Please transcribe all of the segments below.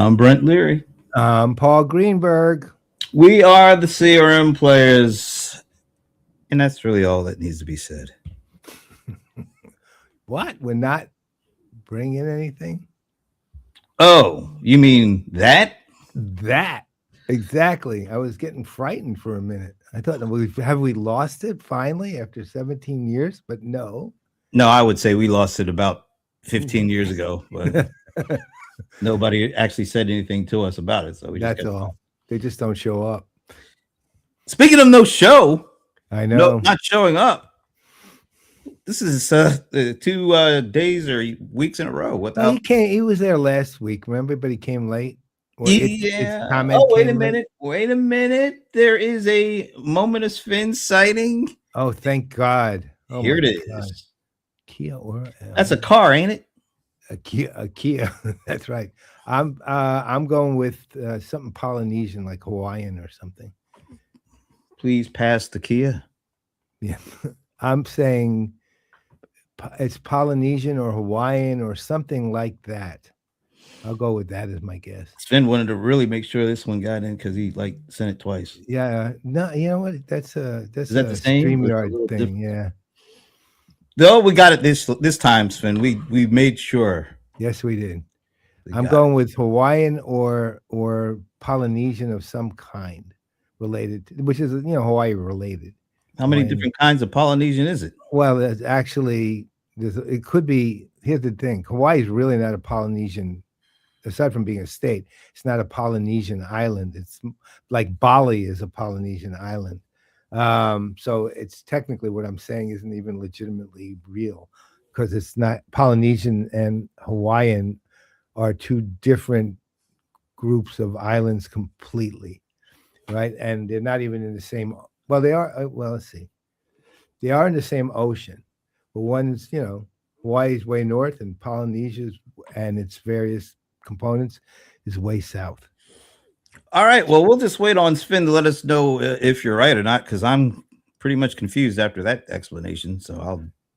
I'm Brent Leary. I'm Paul Greenberg. We are the CRM Playaz. And that's really all that needs to be said. What? We're not bringing anything? Oh, you mean that? That. Exactly. I was getting frightened for a minute. I thought, have we lost it finally after 17 years? But no. No, I would say we lost it about 15 years ago. But nobody actually said anything to us about it. So that's all. They just don't show up. Speaking of no show, I know. Not showing up. This is 2 days or weeks in a row. Without... He was there last week, remember? But he came late. Yeah. Wait a minute. There is a Momentous Finn sighting. Oh, thank God. Oh, here it is. God. Kia Oram. That's a car, ain't it? A Kia. That's right. I'm going with something Polynesian, like Hawaiian or something. Please pass the Kia. Yeah, I'm saying it's Polynesian or Hawaiian or something like that. I'll go with that as my guess. Sven wanted to really make sure this one got in because he sent it twice. Yeah, no, you know what? That's is that the same StreamYard thing? Different. Yeah. No, we got it this time, Sven. We made sure. Yes, we did. I'm going with Hawaiian or Polynesian of some kind related, which is Hawaii related. How many different kinds of Polynesian is it? Well, it's actually it could be. Here's the thing: Hawaii is really not a Polynesian. Aside from being a state, it's not a Polynesian island. It's like Bali is a Polynesian island. So it's technically what I'm saying isn't even legitimately real because it's not. Polynesian and Hawaiian are two different groups of islands completely, right? And they're not even in the same. Well, they are. Well, let's see. They are in the same ocean, but one's Hawaii's way north and Polynesia's and its various components is way south. All right. Well, we'll just wait on Sven to let us know if you're right or not, because I'm pretty much confused after that explanation. So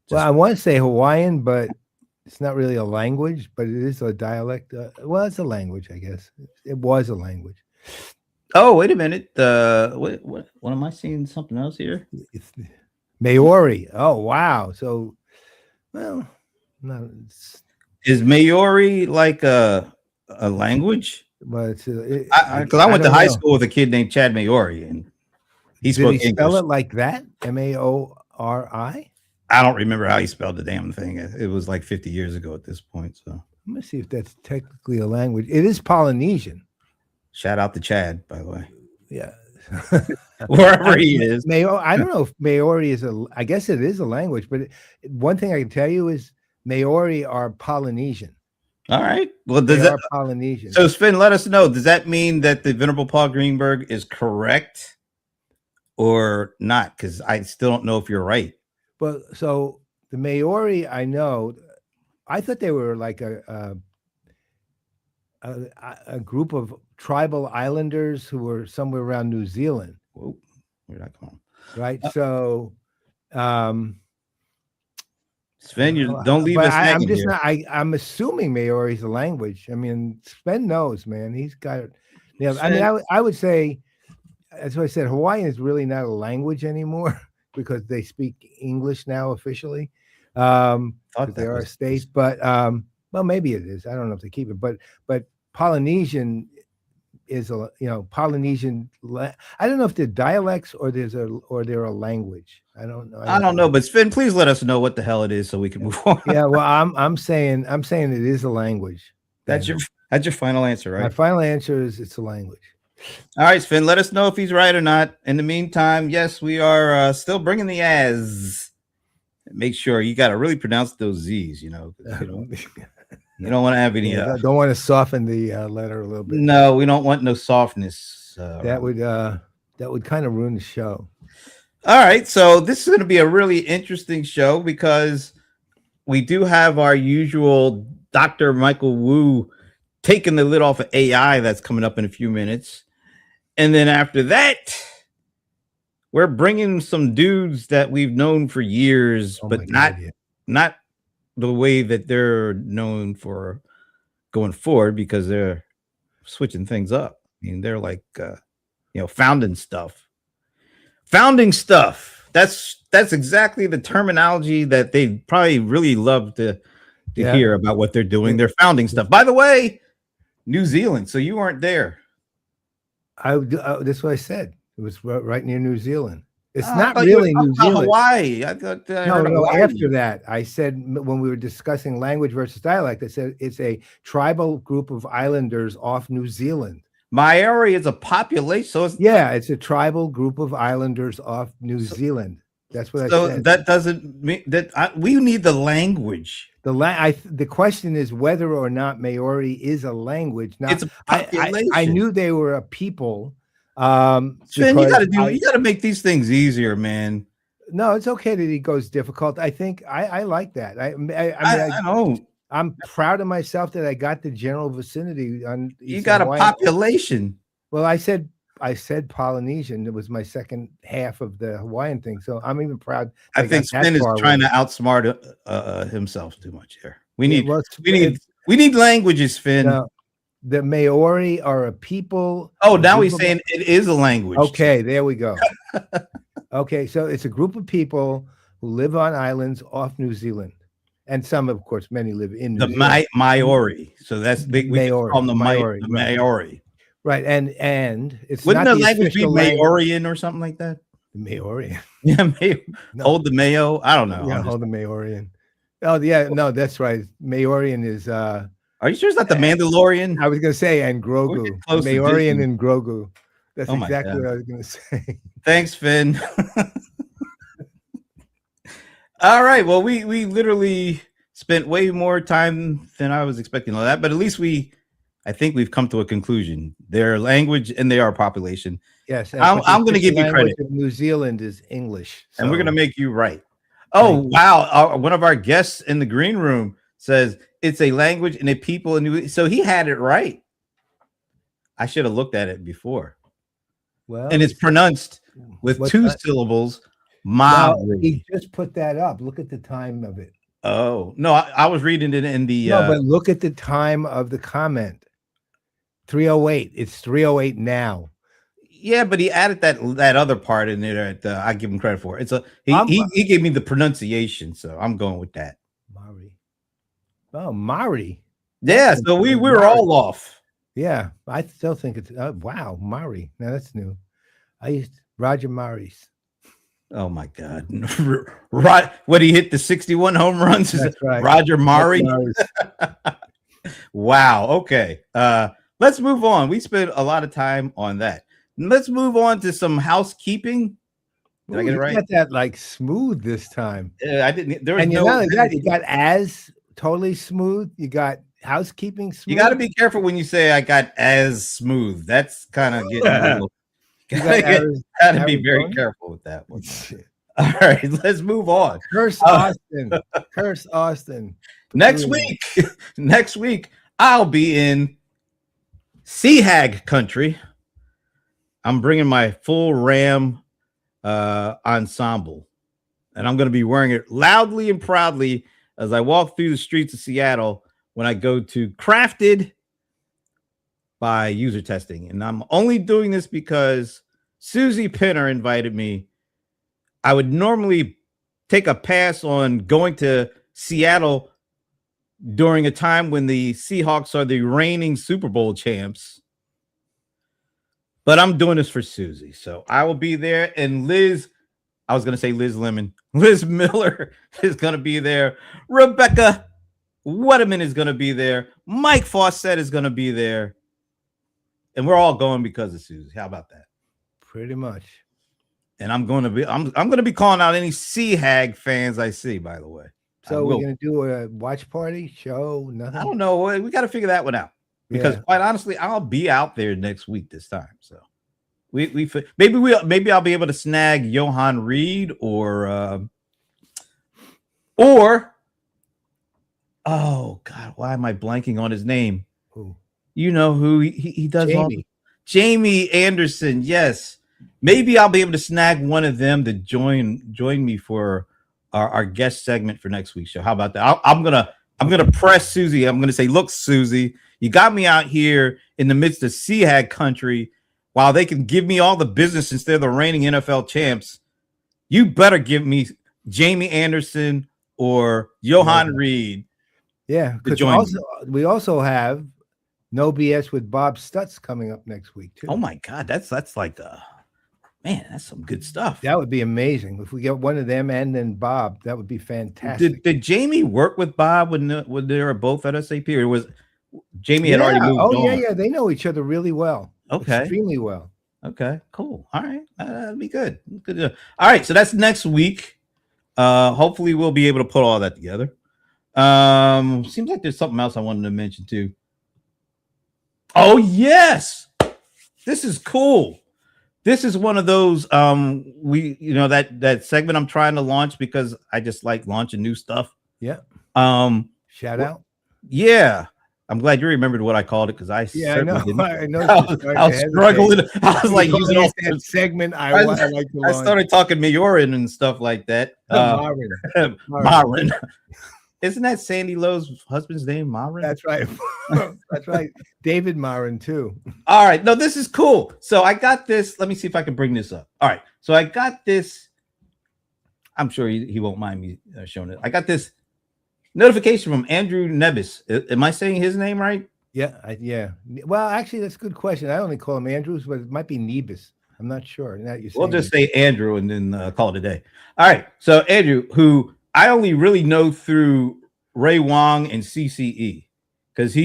Well, I want to say Hawaiian, but it's not really a language, but it is a dialect. Well, it's a language, I guess. It was a language. Oh, wait a minute. What am I seeing? Something else here? It's Maori. Oh, wow. So, well, no. Is Maori like a language? But because I went to high school with a kid named Chad Maori, and he spoke English. Spell it like that? Maori? I don't remember how he spelled the damn thing. It was like 50 years ago at this point. So let me see if that's technically a language. It is Polynesian. Shout out to Chad, by the way. Yeah. Wherever he is. I don't know if Maori is I guess it is a language, but one thing I can tell you is Maori are Polynesian. All right. Well, they are Polynesian. So, Sven, let us know. Does that mean that the Venerable Paul Greenberg is correct or not? Because I still don't know if you're right. Well, so the Maori, I know. I thought they were like a group of tribal islanders who were somewhere around New Zealand. Whoa, where'd that come on? Right. So, Sven, don't leave us hanging I'm just here. not. I'm assuming Maori is a language. I mean, Sven knows, man. He's got it. Yeah. I mean, I would say, that's what I said. Hawaiian is really not a language anymore because they speak English now officially. They are a state, but well, maybe it is. I don't know if they keep it, but Polynesian is Polynesian. I don't know if they're dialects or they're a language. I don't know. I don't know, but Sven, please let us know what the hell it is so we can move on. Yeah, well, I'm saying it is a language. That's your final answer, right? My final answer is it's a language. All right, Sven, let us know if he's right or not. In the meantime, yes, we are still bringing the as. Make sure you got to really pronounce those Z's, you don't want to have any. Don't want to soften the letter a little bit. No, we don't want no softness. That would kind of ruin the show. All right, so this is going to be a really interesting show because we do have our usual Dr. Michael Wu taking the lid off of AI that's coming up in a few minutes. And then after that, we're bringing some dudes that we've known for years, but not the way that they're known for going forward because they're switching things up. I mean, they're like, founding stuff. Founding stuff. That's exactly the terminology that they probably really love to hear about what they're doing. They're founding stuff. By the way, New Zealand. So you weren't there. That's what I said. It was right near New Zealand. It's Oh, not really New Zealand. Hawaii. I thought no. Hawaii. After that, I said when we were discussing language versus dialect, I said it's a tribal group of islanders off New Zealand. Maori is a population. So it's a tribal group of islanders off New Zealand. That's what I said. So that doesn't mean that we need the language. The question is whether or not Maori is a language. Now, it's a population. I knew they were a people. Finn, you got to make these things easier, man. No, it's okay that he goes difficult. I think I like that. I know. I'm proud of myself that I got the general vicinity on. You got Hawaiian. A population. Well, I said Polynesian. It was my second half of the Hawaiian thing, so I'm even proud. I think Finn is trying to outsmart himself too much here. We need languages, Finn. No, the Maori are a people. Oh, now he's saying it is a language. Okay, there we go. Okay, so it's a group of people who live on islands off New Zealand, and some, of course, many live in New Zealand. Maori. So that's we Maori. Call them the Maori. Maori. Right, and it's wouldn't not the language be Maorian or something like that? Maorian. Yeah, hold the Mayo. I don't know. Yeah, hold the Maorian. Oh yeah, no, that's right. Maorian is. Are you sure it's not the Mandalorian? I was going to say and Grogu. Maorian and Grogu. That's exactly what I was going to say. Thanks, Finn. All right. Well, we literally spent way more time than I was expecting on that, but at least I think we've come to a conclusion. Their language and they are population. Yes. I'm going to give you credit. New Zealand is English. So. And we're going to make you right. Oh, wow. One of our guests in the green room says it's a language and a people. So he had it right. I should have looked at it before. Well, and it's pronounced with two syllables. Maori. He just put that up. Look at the time of it. Oh, no, I was reading it in the. No, but look at the time of the comment. 3:08. It's 3:08 now. Yeah, but he added that other part in there that I give him credit for. It's he gave me the pronunciation, so I'm going with that. Maori. Oh, Maori. Yeah, so we were all off. Yeah, I still think it's wow, Maori. Now that's new. I used Roger Maris. Oh my God! What he hit the 61 home runs? That's right. Roger Mari. Wow. Okay. Let's move on. We spent a lot of time on that. Let's move on to some housekeeping. Did I get it right? You got that like smooth this time. I didn't. There was and you got as totally smooth. You got housekeeping smooth. You got to be careful when you say I got as smooth. That's kind of getting a little. Gotta be very careful with that one. All right, let's move on. Curse Austin. Curse Austin. Next week, I'll be in Sea country. I'm bringing my full Ram ensemble, and I'm going to be wearing it loudly and proudly as I walk through the streets of Seattle when I go to Crafted by User Testing. And I'm only doing this because Susie Pinner invited me. I would normally take a pass on going to Seattle during a time when the Seahawks are the reigning Super Bowl champs. But I'm doing this for Susie. So I will be there. And Liz Lemon. Liz Miller is going to be there. Rebecca Wetterman is going to be there. Mike Fawcett is going to be there. And we're all going because of Susie. How about that? Pretty much. And I'm going to be calling out any Sea fans I see, by the way. So we're going to do a watch party show? Nothing? I don't know. We got to figure that one out. Because quite honestly, I'll be out there next week this time. So maybe I'll be able to snag Johan Reed or oh God, why am I blanking on his name? Who? You know who he does. Jamie Anderson. Yes. Maybe I'll be able to snag one of them to join me for our guest segment for next week's show. How about that? I'm gonna I'm going to press Susie. I'm going to say, look, Susie, you got me out here in the midst of CHAG country while they can give me all the business since they're the reigning NFL champs. You better give me Jamie Anderson or Johan Reed. Yeah, because we also have No BS with Bob Stutz coming up next week too. Oh my God, that's like man, that's some good stuff. That would be amazing if we get one of them and then Bob. That would be fantastic. Did Jamie work with Bob when they were both at SAP, or was Jamie had already moved on? Yeah, they know each other really well. Okay, extremely well. Okay, cool. All right, that'll be good. Good. All right, so that's next week. Hopefully, we'll be able to put all that together. Seems like there's something else I wanted to mention too. Oh yes, this is cool. This is one of those that segment I'm trying to launch because I just like launching new stuff. Yeah. Shout out. Yeah. I'm glad you remembered what I called it because I know. Didn't. I know. I was struggling. I was like using all that segment. I like to I started talking Majoran and stuff like that. Marin. Isn't that Sandy Lowe's husband's name, Marin? That's right. That's right. David Marin too. All right. No, this is cool. So I got this. Let me see if I can bring this up. All right. So I got this. I'm sure he won't mind me showing it. I got this notification from Andrew Nebis. Am I saying his name right? Yeah. Yeah. Well, actually, that's a good question. I only call him Andrews, but it might be Nebis. I'm not sure. We'll just say Andrew and then call it a day. All right. So Andrew, who I only really know through Ray Wong and CCE, because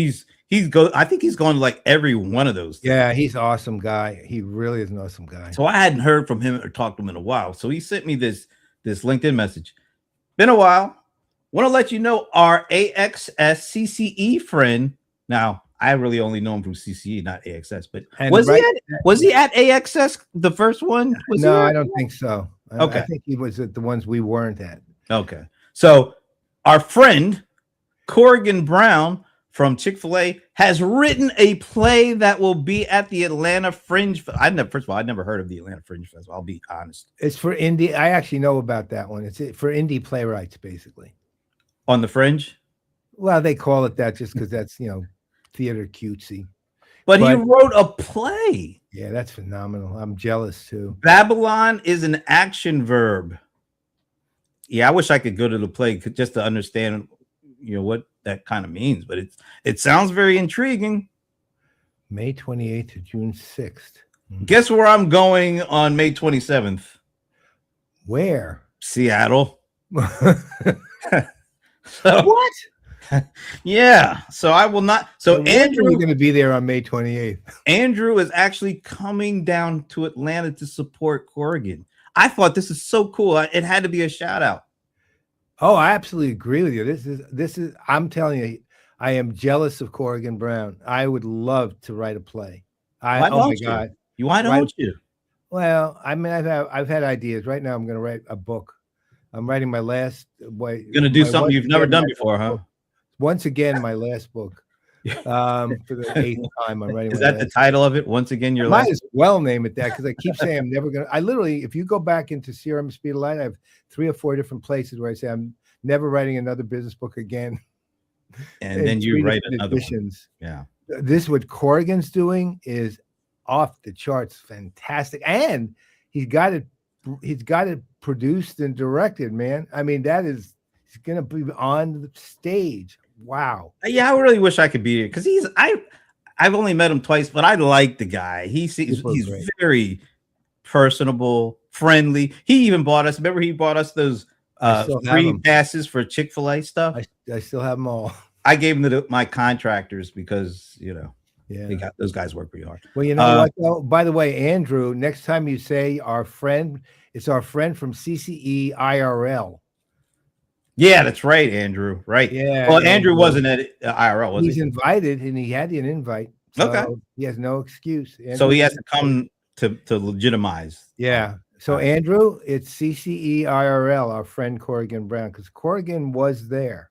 I think he's gone to like every one of those things. Yeah, he's an awesome guy. He really is an awesome guy. So I hadn't heard from him or talked to him in a while. So he sent me this LinkedIn message. Been a while. Want to let you know our AXS CCE friend. Now, I really only know him from CCE, not AXS. But was he at AXS, the first one? No, I don't think so. Okay. I think he was at the ones we weren't at. Okay. So our friend Corrigan Brown from Chick-fil-A has written a play that will be at the Atlanta Fringe. First of all, I'd never heard of the Atlanta Fringe Festival. I'll be honest. It's for indie. I actually know about that one. It's for indie playwrights, basically. On the Fringe? Well, they call it that just because that's, theater cutesy. But he wrote a play. Yeah, that's phenomenal. I'm jealous too. Babylon is an action verb. Yeah, I wish I could go to the play just to understand, what that kind of means. But it sounds very intriguing. May 28th to June 6th. Guess where I'm going on May 27th? Where? Seattle. What? Yeah. So I will not. So Andrew is going to be there on May 28th. Andrew is actually coming down to Atlanta to support Corrigan. I thought this is so cool. It had to be a shout out. Oh, I absolutely agree with you. This is. I'm telling you, I am jealous of Corrigan Brown. I would love to write a play. Why don't you? Well, I mean, I've had ideas. Right now, I'm going to write a book. I'm writing my last. You're going to do something you've never done before, huh? Once again, my last book. For the 8th time, I'm writing. Is that the title of it? Once again, your might as well name it that because I keep saying I'm never gonna. I literally, if you go back into CRM Speed of Light, I have 3 or 4 different places where I say I'm never writing another business book again. And then you write another editions. One. Yeah. This what Corrigan's doing is off the charts, fantastic, and he's got it produced and directed. Man, I mean he's gonna be on the stage. Wow. Yeah, I really wish I could be here because I've only met him twice, but I like the guy. He's very personable, friendly. He even bought us. Remember, he bought us those free passes for Chick-fil-A stuff. I still have them all. I gave them to my contractors because those guys work pretty hard. Well, you know what? Though? By the way, Andrew, next time you say our friend, it's our friend from CCE IRL. Yeah, that's right, Andrew. Right. Yeah. Well, Andrew wasn't at IRL, was he? He's invited, and he had an invite. So okay. He has no excuse. Andrew, so he has to come to legitimize. Yeah. So Andrew, it's CCE IRL, our friend Corrigan Brown, because Corrigan was there.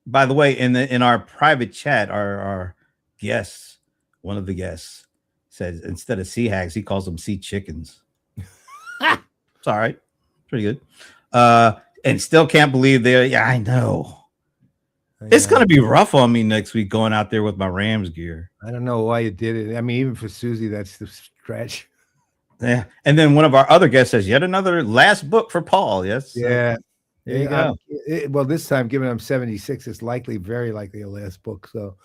By the way, in our private chat, our guests, one of the guests says instead of sea hags, he calls them sea chickens. It's all right. Pretty good. And still can't believe they're. Yeah, I know. It's gonna be rough on me next week going out there with my Rams gear. I don't know why you did it. I mean, even for Susie, that's the stretch. Yeah, and then one of our other guests says yet another last book for Paul. Yes, Yeah. there you go. Well, this time, given I'm 76, it's very likely a last book. So,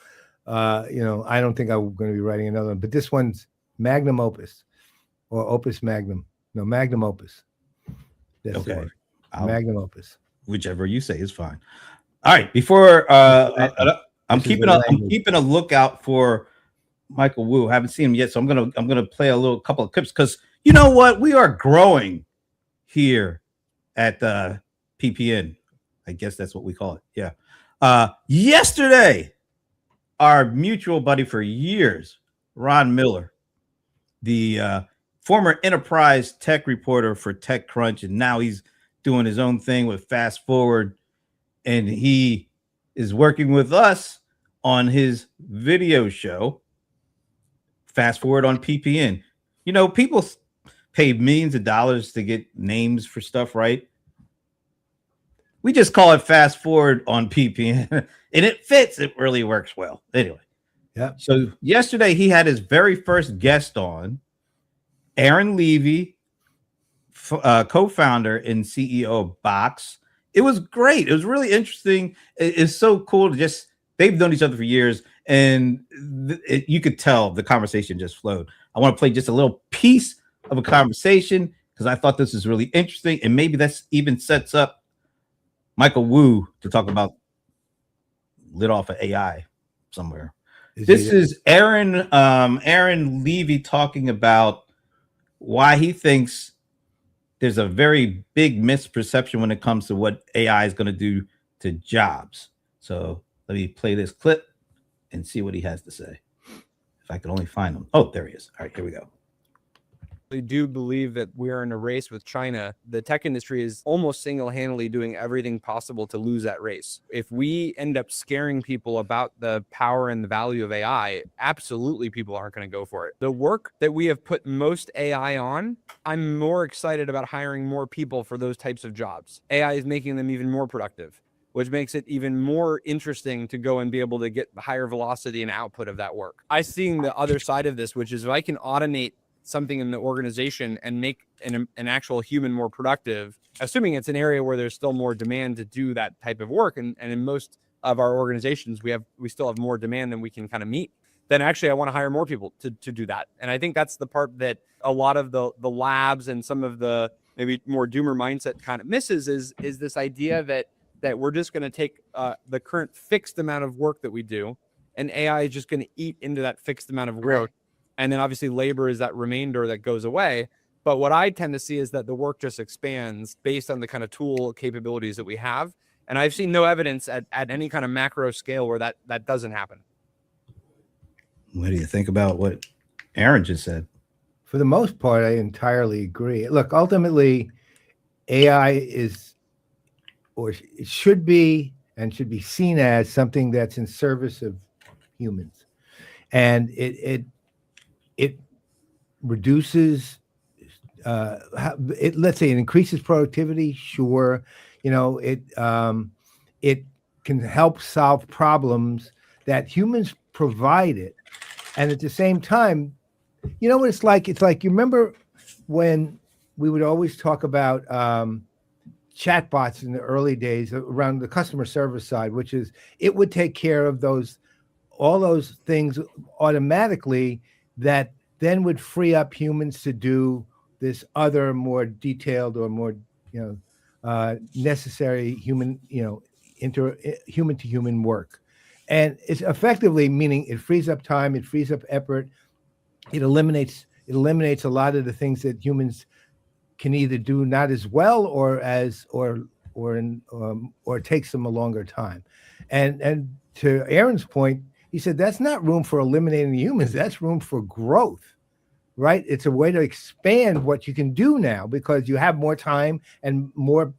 I don't think I'm going to be writing another one. But this one's magnum opus, or opus magnum. No, magnum opus. That's okay, magnum opus. Whichever you say is fine. All right, before I'm keeping a lookout for Michael Wu. I haven't seen him yet, so I'm gonna play a couple of clips because you know what, we are growing here at the PPN. I guess that's what we call it. Yeah. Yesterday, our mutual buddy for years, Ron Miller, the former enterprise tech reporter for TechCrunch, and now he's doing his own thing with Fast Forward, and he is working with us on his video show, Fast Forward on PPN. You know, people pay millions of dollars to get names for stuff, right? We just call it Fast Forward on PPN, and it fits. It really works well. Anyway, yeah. So yesterday he had his very first guest on, Aaron Levy, co-founder and CEO of Box. It was great. It was really interesting. It's so cool to just, they've known each other for years, and you could tell the conversation just flowed. I want to play just a little piece of a conversation because I thought this was really interesting, and maybe that's even sets up Michael Wu to talk about lit off of AI somewhere. This is Aaron Levy talking about why he thinks there's a very big misperception when it comes to what AI is going to do to jobs. So let me play this clip and see what he has to say. If I could only find him. Oh, there he is. All right, here we go. I do believe that we're in a race with China. The tech industry is almost single-handedly doing everything possible to lose that race. If we end up scaring people about the power and the value of AI, absolutely people aren't going to go for it. The work that we have put most AI on, I'm more excited about hiring more people for those types of jobs. AI is making them even more productive, which makes it even more interesting to go and be able to get the higher velocity and output of that work. I see the other side of this, which is if I can automate something in the organization and make an actual human more productive, assuming it's an area where there's still more demand to do that type of work. And in most of our organizations, we still have more demand than we can kind of meet. Then actually, I want to hire more people to do that. And I think that's the part that a lot of the labs and some of the maybe more doomer mindset kind of misses is this idea that we're just going to take the current fixed amount of work that we do, and AI is just going to eat into that fixed amount of work. And then obviously labor is that remainder that goes away. But what I tend to see is that the work just expands based on the kind of tool capabilities that we have. And I've seen no evidence at any kind of macro scale where that doesn't happen. What do you think about what Aaron just said? For the most part, I entirely agree. Look, ultimately, AI is, or it should be, and should be seen as something that's in service of humans. And it reduces, let's say it increases productivity. Sure. It can help solve problems that humans provided. And at the same time, you know what it's like? It's like, you remember when we would always talk about chatbots in the early days around the customer service side, which is it would take care of all those things automatically that then would free up humans to do this other more detailed or more, necessary human, human to human work. And it's effectively meaning it frees up time, it frees up effort, it eliminates a lot of the things that humans can either do not as well or it takes them a longer time. And to Aaron's point, he said that's not room for eliminating the humans, that's room for growth, right? It's a way to expand what you can do now because you have more time and more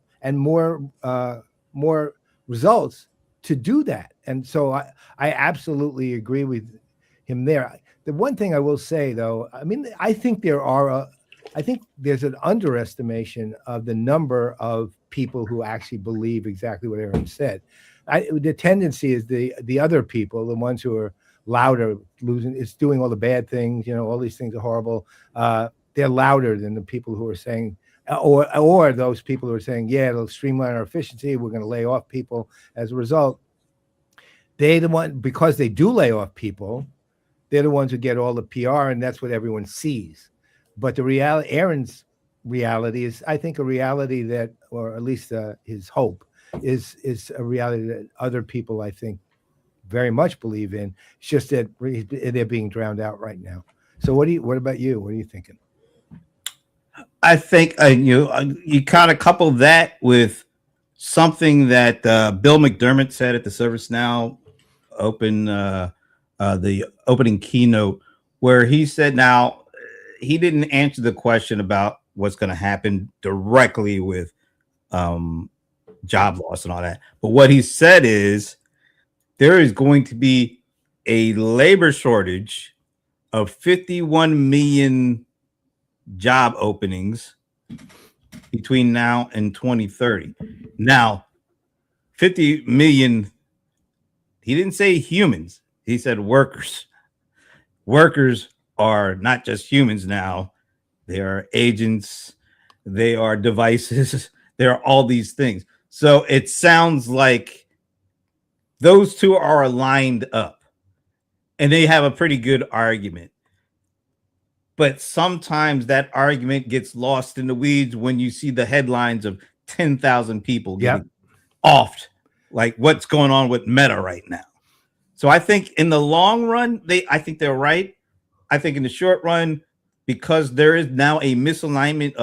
results to do that. And so I absolutely agree with him there. The one thing I will say, though, I mean, I think there's an underestimation of the number of people who actually believe exactly what Aaron said. the tendency is the other people, the ones who are louder, losing, it's doing all the bad things. All these things are horrible. They're louder than the people who are saying, or those people who are saying, yeah, it'll streamline our efficiency. We're going to lay off people as a result. They the one, because they do lay off people, they're the ones who get all the PR, and that's what everyone sees. But the reality, Aaron's reality is, I think, a reality that, or at least his hope is a reality that other people, I think, very much believe in. It's just that they're being drowned out right now. So what about you? What are you thinking? I think you kind of couple that with something that Bill McDermott said at the ServiceNow the opening keynote, where he said, now he didn't answer the question about what's going to happen directly with job loss and all that. But what he said is there is going to be a labor shortage of 51 million job openings between now and 2030. Now, 50 million, he didn't say humans, he said workers. Workers are not just humans now, they are agents, they are devices, they are all these things. So it sounds like those two are aligned up and they have a pretty good argument. But sometimes that argument gets lost in the weeds when you see the headlines of 10,000 people getting offed, like what's going on with Meta right now. So I think in the long run, I think they're right. I think in the short run, because there is now a misalignment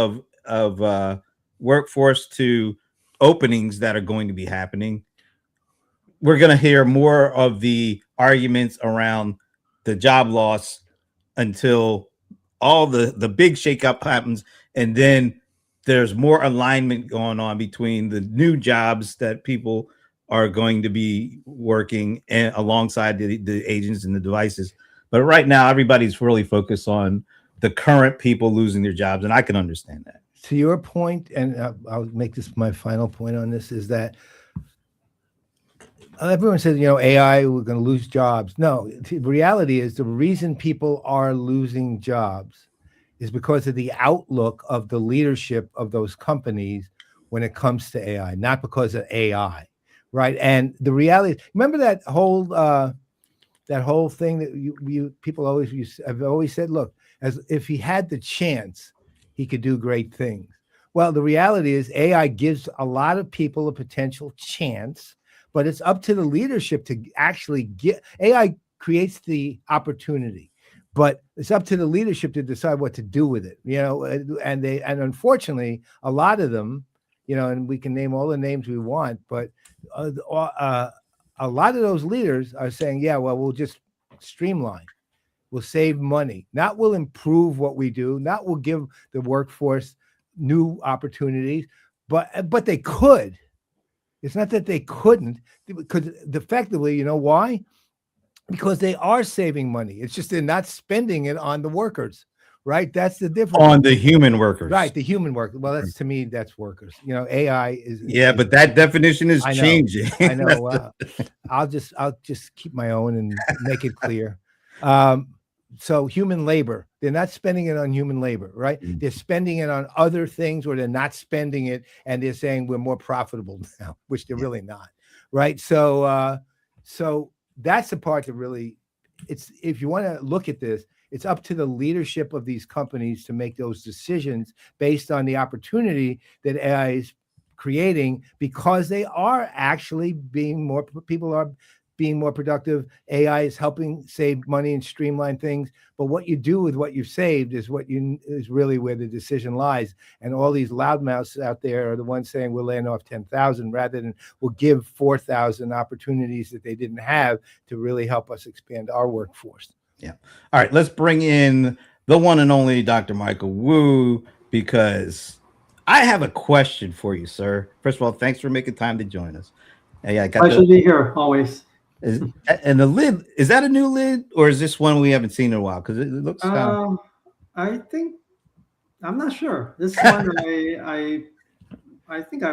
of workforce to openings that are going to be happening, we're going to hear more of the arguments around the job loss until all the big shakeup happens, and then there's more alignment going on between the new jobs that people are going to be working and alongside the agents and the devices. But right now, everybody's really focused on the current people losing their jobs, and I can understand that. To your point, and I'll make this my final point on this, is that everyone says, AI, we're going to lose jobs. No, the reality is the reason people are losing jobs is because of the outlook of the leadership of those companies when it comes to AI, not because of AI, right? And the reality, remember that whole thing that you people have always said, look, as if he had the chance, he could do great things. Well, the reality is AI gives a lot of people a potential chance, but it's up to the leadership to actually get. AI creates the opportunity, but it's up to the leadership to decide what to do with it. And unfortunately, a lot of them, and we can name all the names we want, but a lot of those leaders are saying, yeah, well, we'll just streamline, we'll save money, not will improve what we do, not will give the workforce new opportunities, but they could. It's not that they couldn't, because effectively, why? Because they are saving money. It's just they're not spending it on the workers, right? That's the difference. On the human workers. Right, the human workers. Well, that's, to me, that's workers. AI is. Yeah, but that definition is changing. I know. I'll just keep my own and make it clear. So human labor, they're not spending it on human labor, right? Mm-hmm. They're spending it on other things, or they're not spending it, and they're saying we're more profitable now, which they're really not, right? So that's the part that really, it's, if you want to look at this, it's up to the leadership of these companies to make those decisions based on the opportunity that AI is creating, because they are actually people are being more productive. AI is helping save money and streamline things. But what you do with what you've saved is is really where the decision lies. And all these loudmouths out there are the ones saying we're laying off 10,000 rather than we'll give 4,000 opportunities that they didn't have to really help us expand our workforce. Yeah. All right. Let's bring in the one and only Dr. Michael Wu, because I have a question for you, sir. First of all, thanks for making time to join us. Hey, I should be here always. And the lid, is that a new lid, or is this one we haven't seen in a while? Because it looks. I think, I'm not sure. This one, I think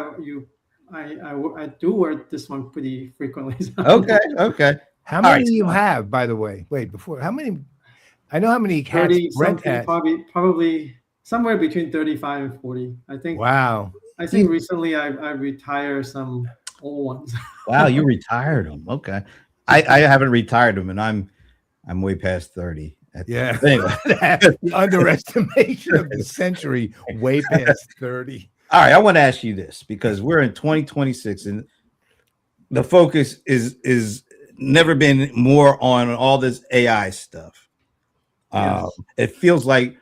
I do wear this one pretty frequently. So Okay, okay. How All many right. do you have, by the way? Wait, before how many? I know how many hats 30 Brent something, has. probably somewhere between 35 and 40. Wow. I think recently I retired some old ones. Wow, you retired them. Okay. I haven't retired them, and I'm way past 30. Yeah. Anyway. The underestimation of the century, way past 30. All right, I want to ask you this because we're in 2026 and the focus is never been more on all this AI stuff. Yes. It feels like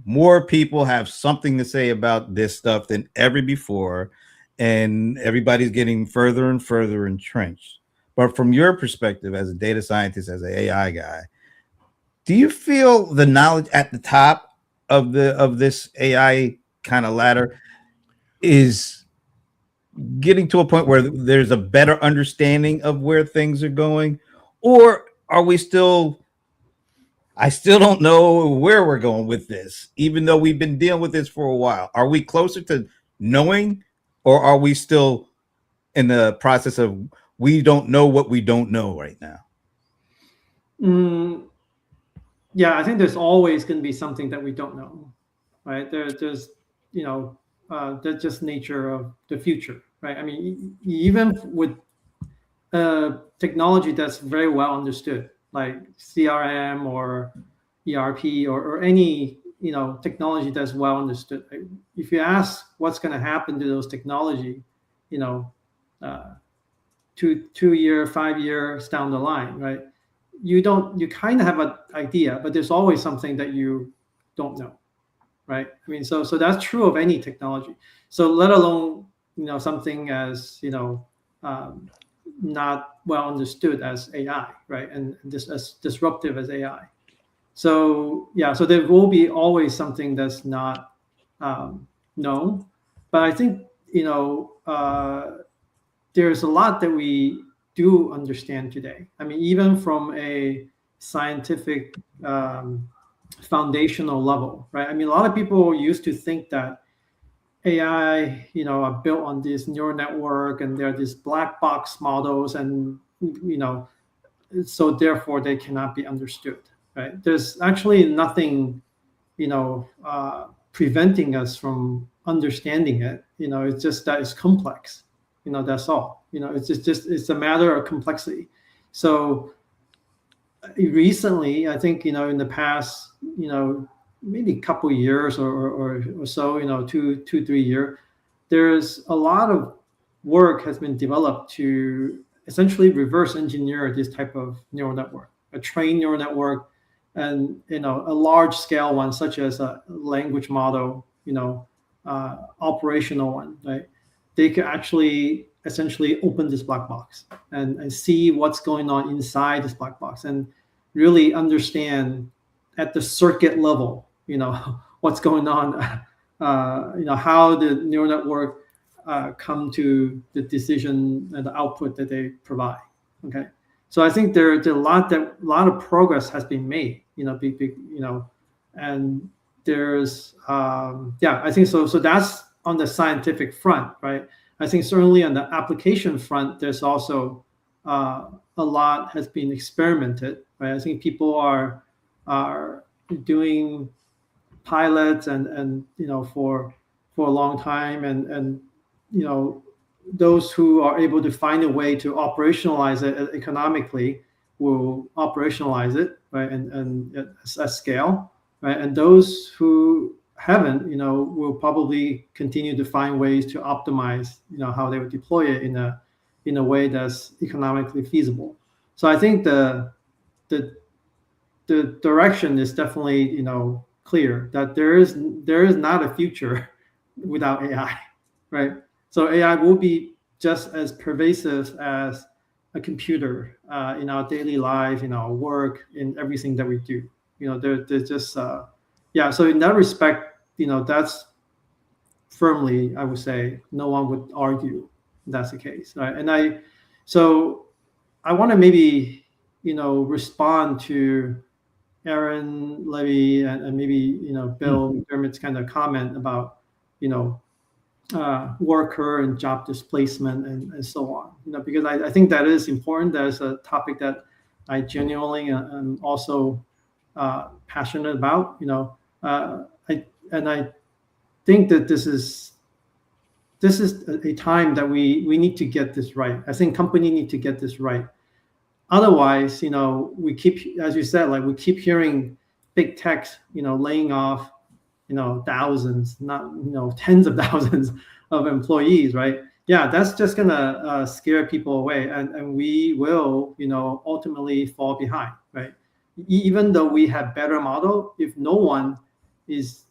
more people have something to say about this stuff than ever before, and everybody's getting further and further entrenched. But from your perspective as a data scientist, as an AI guy, do you feel the knowledge at the top of this AI kind of ladder is getting to a point where there's a better understanding of where things are going, or are we still? I still don't know where we're going with this, even though we've been dealing with this for a while. Are we closer to knowing, or are we still in the process of we don't know what we don't know right now? Yeah, I think there's always going to be something that we don't know, right? There's you know, that's just nature of the future, right? I mean, even with technology that's very well understood, like CRM or ERP or any technology that's well understood. Right? If you ask what's going to happen to those technology, you know, uh, 2 year, 5 years down the line, right? You kind of have an idea, but there's always something that you don't know, right? I mean, so that's true of any technology. So let alone something as not well understood as AI, right? And this as disruptive as AI. So yeah, so there will be always something that's not known, but I think there's a lot that we do understand today. I mean, even from a scientific foundational level, right? I mean, a lot of people used to think that AI, are built on this neural network and they're these black box models, and so therefore they cannot be understood, right? There's actually nothing, preventing us from understanding it. It's just that it's complex. That's all. It's just it's a matter of complexity. So recently, I think in the past, maybe a couple of years or so, 2 3 years, there's a lot of work has been developed to essentially reverse engineer this type of neural network, a trained neural network, and a large scale one such as a language model, operational one, right? They could actually essentially open this black box and see what's going on inside this black box and really understand at the circuit level, what's going on, how the neural network come to the decision and the output that they provide. Okay, so I think there's a lot of progress has been made, and there's I think so. So that's on the scientific front, right? I think certainly on the application front, there's also a lot has been experimented, right? I think people are doing pilots and for a long time, and those who are able to find a way to operationalize it economically will operationalize it, right, and at scale, right? And those who haven't, will probably continue to find ways to optimize, how they would deploy it in a way that's economically feasible. So I think the direction is definitely, clear that there is not a future without AI, right? So AI will be just as pervasive as a computer in our daily life, in our work, in everything that we do. There's just So in that respect, that's firmly, I would say, no one would argue that's the case, right? So I want to maybe respond to Aaron Levy and maybe Bill McDermott's kind of comment about worker and job displacement and so on. Because I think that is important. That is a topic that I genuinely am also passionate about. I think that this is a time that we need to get this right. I think companies need to get this right. Otherwise, we keep, as you said, like we keep hearing big tech, laying off, thousands, not tens of thousands of employees, right? Yeah, that's just gonna scare people away, and we will, ultimately fall behind, right? Even though we have better model, if no one is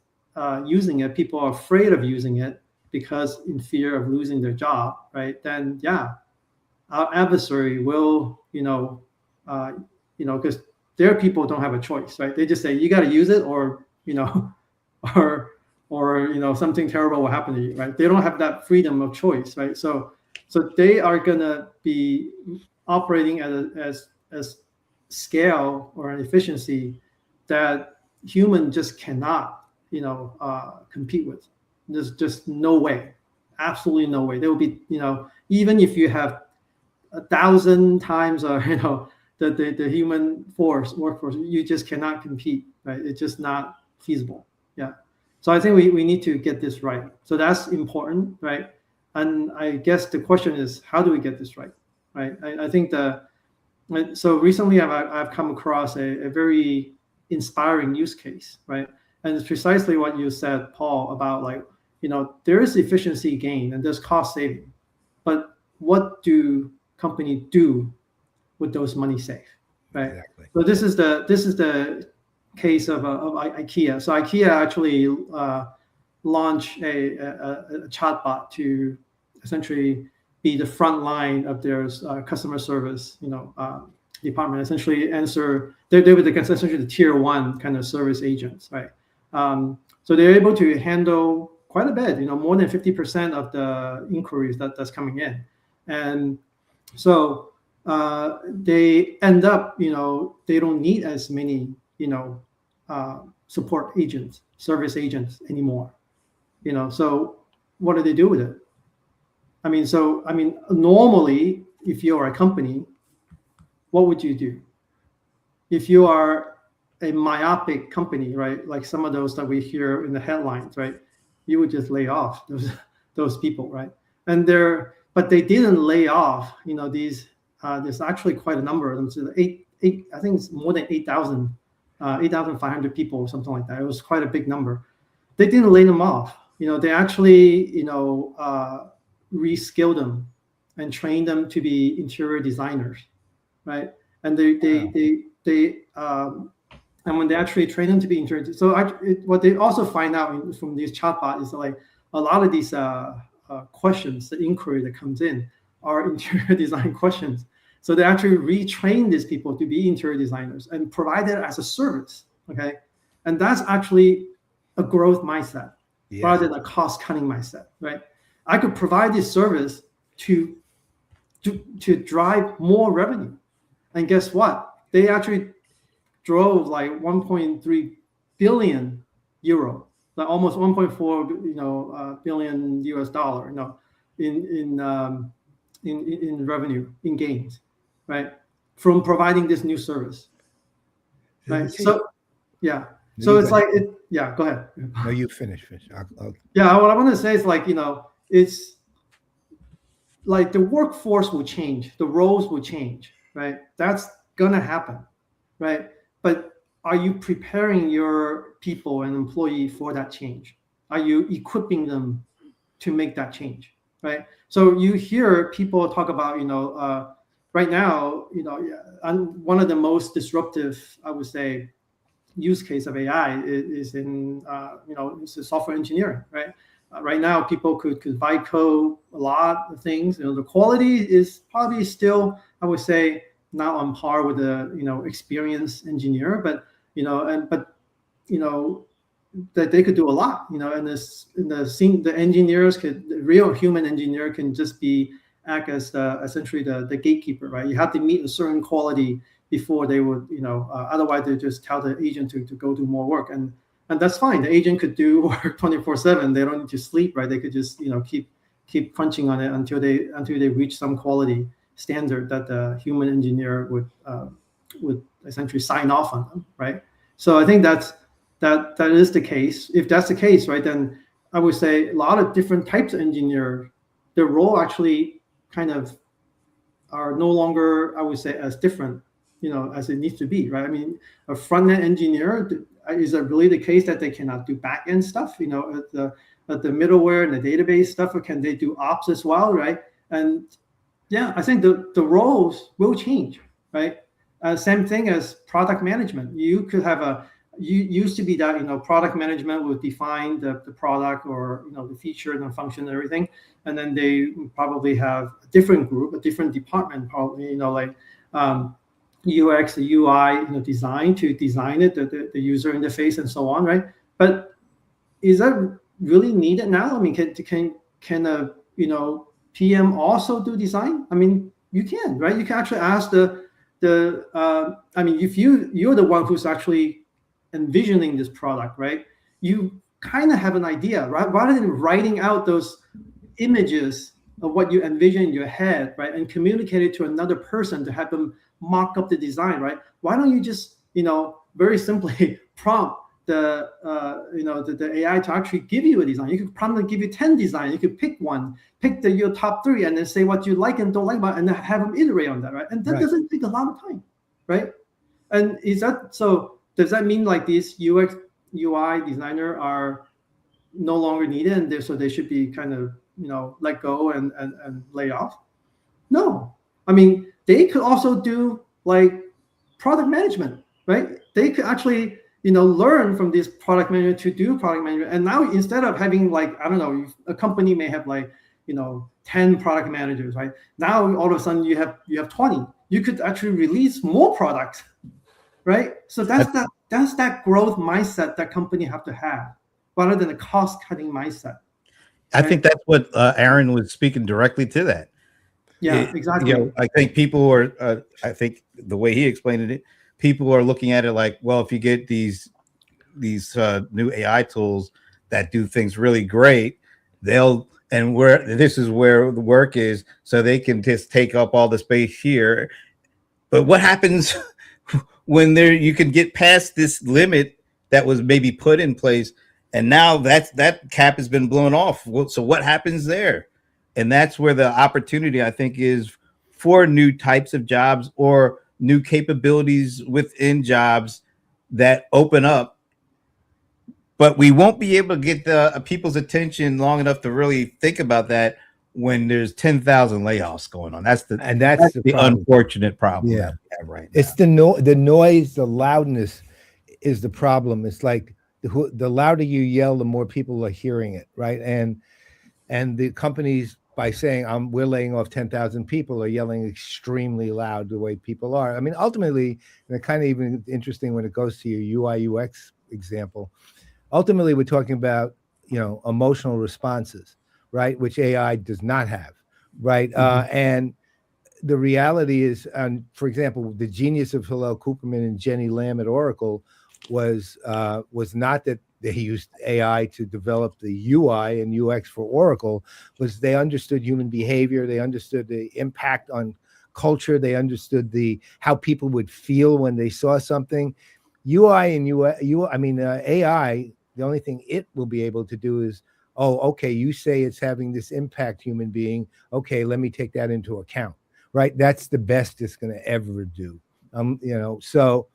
using it, people are afraid of using it because in fear of losing their job, right? Then yeah, our adversary will, because their people don't have a choice, right? They just say you got to use it, or or something terrible will happen to you, right? They don't have that freedom of choice, right? So they are gonna be operating as scale or an efficiency that human just cannot, compete with. There's just no way, absolutely no way. There will be, even if you have 1,000 times, the human workforce, you just cannot compete, right? It's just not feasible. Yeah. So I think we need to get this right. So that's important, right? And I guess the question is, how do we get this right? Right. I think so recently I've come across a very inspiring use case, right? And it's precisely what you said, Paul, about like, there is efficiency gain and there's cost saving, but what do companies do with those money saved, right? Exactly. So this is the case of IKEA. So IKEA actually launched a chatbot to essentially be the front line of their customer service, department. Essentially, they were essentially the tier one kind of service agents, right? So they're able to handle quite a bit, more than 50% of the inquiries that's coming in, and so they end up, they don't need as many, support agents, service agents anymore. So what do they do with it? Normally, if you're a company, what would you do? If you are a myopic company, right, like some of those that we hear in the headlines, right, you would just lay off those people, right? But they didn't lay off, these. There's actually quite a number of them. So I think it's more than 8,500 people or something like that. It was quite a big number. They didn't lay them off. They actually, reskilled them and trained them to be interior designers, right? And and when they actually train them to be interior, so what they also find out from these chatbots is like a lot of these questions, the inquiry that comes in, are interior design questions. So they actually retrain these people to be interior designers and provide it as a service, okay? And that's actually a growth mindset rather than a cost-cutting mindset, right? I could provide this service to drive more revenue. And guess what? They actually drove like 1.3 billion euro, like almost 1.4 billion US dollar, in revenue, in gains, right, from providing this new service, right? So yeah, so it's like yeah, go ahead. No, you finish. Yeah, what I want to say is like, it's like the workforce will change, the roles will change, right? That's gonna happen, right? But are you preparing your people and employee for that change? Are you equipping them to make that change, right? So you hear people talk about, right now, one of the most disruptive, I would say, use case of AI is in, it's software engineering, right? Right now, people could vibe code a lot of things. The quality is probably still, I would say, not on par with the experienced engineer, but that they could do a lot, and the engineers the real human engineer can just act as essentially the gatekeeper, right? You have to meet a certain quality before they would, otherwise they just tell the agent to go do more work. And and that's fine. The agent could do work 24/7. They don't need to sleep, right? They could just keep crunching on it until they reach some quality standard that the human engineer would essentially sign off on them, right? So I think that is the case. If that's the case, right, then I would say a lot of different types of engineer, their role actually kind of are no longer, I would say, as different, as it needs to be, right? I mean, a front-end engineer, is it really the case that they cannot do back-end stuff, at the middleware and the database stuff, or can they do ops as well, right? And yeah, I think the roles will change, right? Same thing as product management. You could have you used to be that, product management would define the product or, the feature and the function and everything. And then they probably have a different group, a different department, probably, like UX, the UI, design to design it, the user interface and so on, right? But is that really needed now? I mean, can a, PM also do design? I mean, you can, right? You can actually ask I mean, if you're the one who's actually envisioning this product, right? You kind of have an idea, right? Rather than writing out those images of what you envision in your head, right, and communicate it to another person to have them mock up the design, right? Why don't you just, very simply prompt the AI to actually give you a design? You could probably give you 10 designs. You could pick one, pick your top 3, and then say what you like and don't like about it, and then have them iterate on that, right? And that doesn't take a lot of time, right? And does that mean like these UX UI designer are no longer needed, and so they should be kind of let go and lay off? No, I mean, they could also do like product management, right? They could actually learn from this product manager to do product management. And now instead of having like, I don't know, a company may have like 10 product managers, right? Now all of a sudden you have 20. You could actually release more products, right? So that's that growth mindset that company have to have, rather than a cost cutting mindset. I think that's what Aaron was speaking directly to that. Yeah, exactly. I think people are, I think the way he explained it, people are looking at it like, well, if you get these new AI tools that do things really great, this is where the work is, so they can just take up all the space here. But what happens when you can get past this limit that was maybe put in place, and now that cap has been blown off? So what happens there? And that's where the opportunity, I think, is for new types of jobs or new capabilities within jobs that open up. But we won't be able to get the people's attention long enough to really think about that when there's 10,000 layoffs going on. That's the unfortunate problem that we have right now. It's the noise, the loudness is the problem. It's like the louder you yell, the more people are hearing it, right? And the companies, by saying we're laying off 10,000 people, are yelling extremely loud the way people are. I mean, ultimately, and it's kind of even interesting when it goes to your UI UX example. Ultimately, we're talking about emotional responses, right? Which AI does not have, right? Mm-hmm. And the reality is, for example, the genius of Hillel Cooperman and Jenny Lam at Oracle was not that they used AI to develop the UI and UX for Oracle, was they understood human behavior, they understood the impact on culture, they understood how people would feel when they saw something. UI and AI, the only thing it will be able to do is, oh, okay, you say it's having this impact, human being. Okay, let me take that into account, right? That's the best it's going to ever do. So,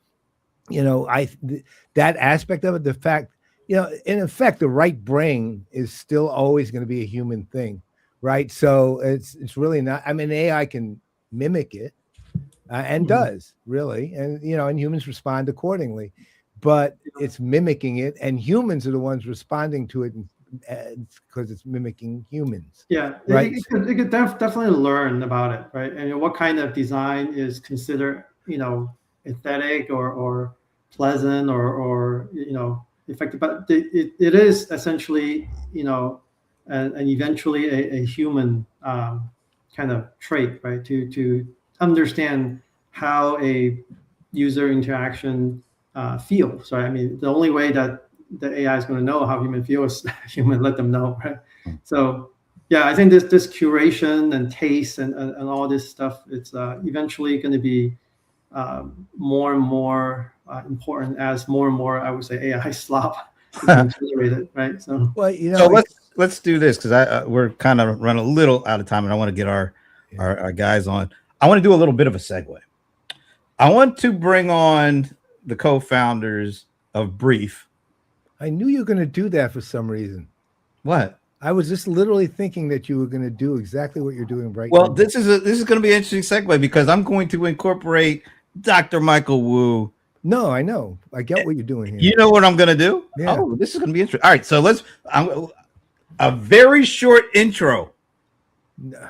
that aspect of it, the fact, in effect, the right brain is still always going to be a human thing, right? So it's really not. I mean, AI can mimic it and does really, and and humans respond accordingly, but it's mimicking it, and humans are the ones responding to it because it's mimicking humans. Yeah, right. It could definitely learn about it, right? And what kind of design is considered, aesthetic or pleasant or effective, but it is essentially and eventually a human kind of trait, right? To understand how a user interaction feels. So I mean, the only way that the AI is going to know how human feels. Human let them know, right? So yeah, I think this curation and taste and all this stuff, it's eventually going to be more and more important as more and more, I would say, AI slop is being generated, right? So Well, you know, So let's do this because we're kind of running a little out of time, and I want to get our guys on. I want to do a little bit of a segue. I want to bring on the co-founders of Brief. I knew you were going to do that for some reason. What? I was just literally thinking that you were going to do exactly what you're doing right Well, now. this is going to be an interesting segue because I'm going to incorporate Dr. Michael Wu. No, I know. I get what you're doing here. You know what I'm going to do? Yeah. Oh, this is going to be interesting. All right, so a very short intro. No.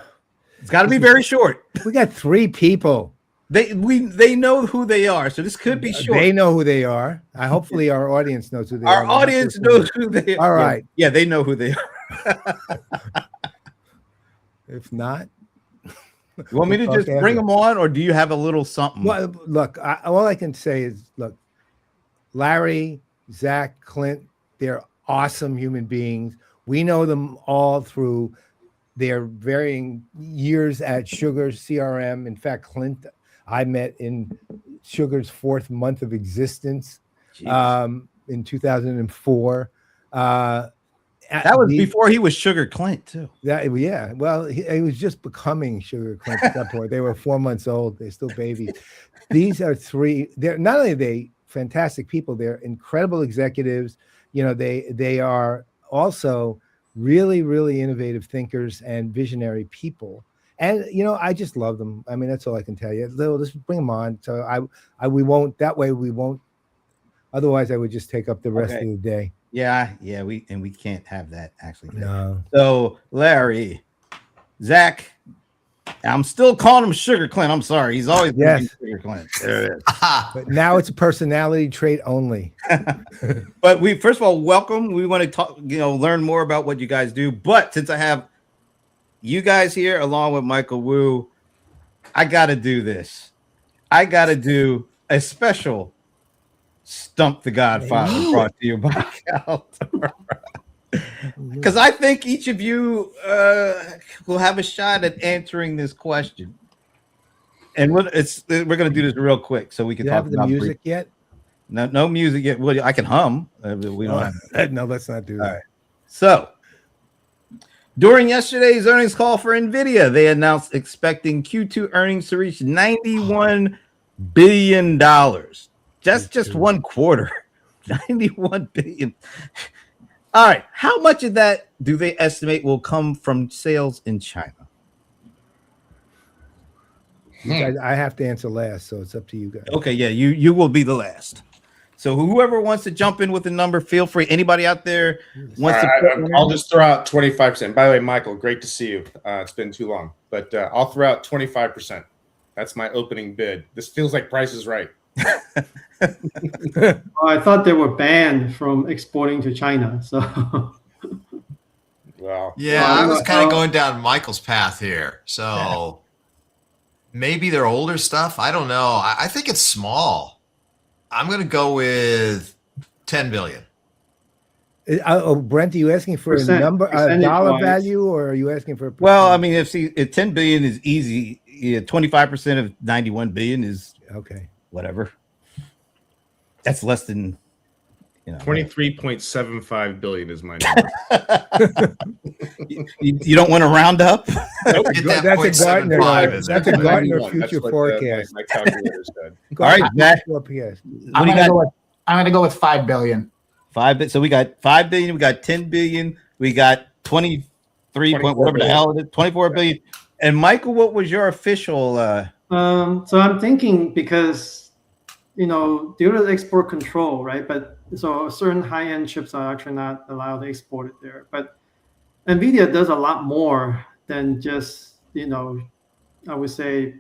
It's got to be very short. We got 3 people. They know who they are, so this could be short. They know who they are. Hopefully our audience knows who they are. Our audience knows who they are. All right. Yeah, they know who they are. If not, You want me to just bring them on, or do you have a little something? well, look, all I can say is, look, Larry, Zac, Clint, they're awesome human beings. We know them all through their varying years at SugarCRM. In fact, Clint, I met in Sugar's 4th month of existence in 2004. That was before he was Sugar Clint, too. Yeah. Well, he was just becoming Sugar Clint at that point. They were 4 months old. They're still babies. These are 3. They're not only are they fantastic people, they're incredible executives. You know, they are also really, really innovative thinkers and visionary people. And, you know, I just love them. I mean, that's all I can tell you. Let's bring them on. So we won't, that way we won't. Otherwise, I would just take up the rest of the day. Yeah, we can't have that actually. No. So Larry, Zac, I'm still calling him Sugar Clint. I'm sorry, he's always been Sugar Clint. There it is. But now it's a personality trait only. But we first of all welcome. We want to talk, learn more about what you guys do. But since I have you guys here along with Michael Wu, I got to do this. I got to do a special Stump the Godfather brought to you by Calder. Because I think each of you will have a shot at answering this question. And we're going to do this real quick so we can talk about the music yet. No music yet. Well, I can hum. We don't have. No, let's not do that. All right. So, during yesterday's earnings call for NVIDIA, they announced expecting Q2 earnings to reach $91 billion. Just one quarter. $91 billion. All right. How much of that do they estimate will come from sales in China? I have to answer last, so it's up to you guys. Okay, yeah, you will be the last. So whoever wants to jump in with a number, feel free. Anybody out there wants to? I'll just throw out 25%. By the way, Michael, great to see you. It's been too long, but I'll throw out 25%. That's my opening bid. This feels like Price is Right. I thought they were banned from exporting to China. So, well, yeah, I was kind of going down Michael's path here. So maybe their older stuff. I don't know. I think it's small. I'm going to go with 10 billion. Brent, are you asking for a number, a dollar value, or are you asking for? Well, I mean, if 10 billion is easy, 25% of 91 billion is okay. Whatever. That's less than 23.75 billion is my number. you don't want to round up? Nope. That's a Gartner. That's a Gartner future forecast. My calculator said. All right, Zac. I'm going to go with 5 billion. 5. So we got 5 billion. We got 10 billion. We got 23 point whatever the hell it is, 24 billion. And Michael, what was your official? So I'm thinking because due to the export control, right? But so certain high-end chips are actually not allowed to export it there. But NVIDIA does a lot more than just I would say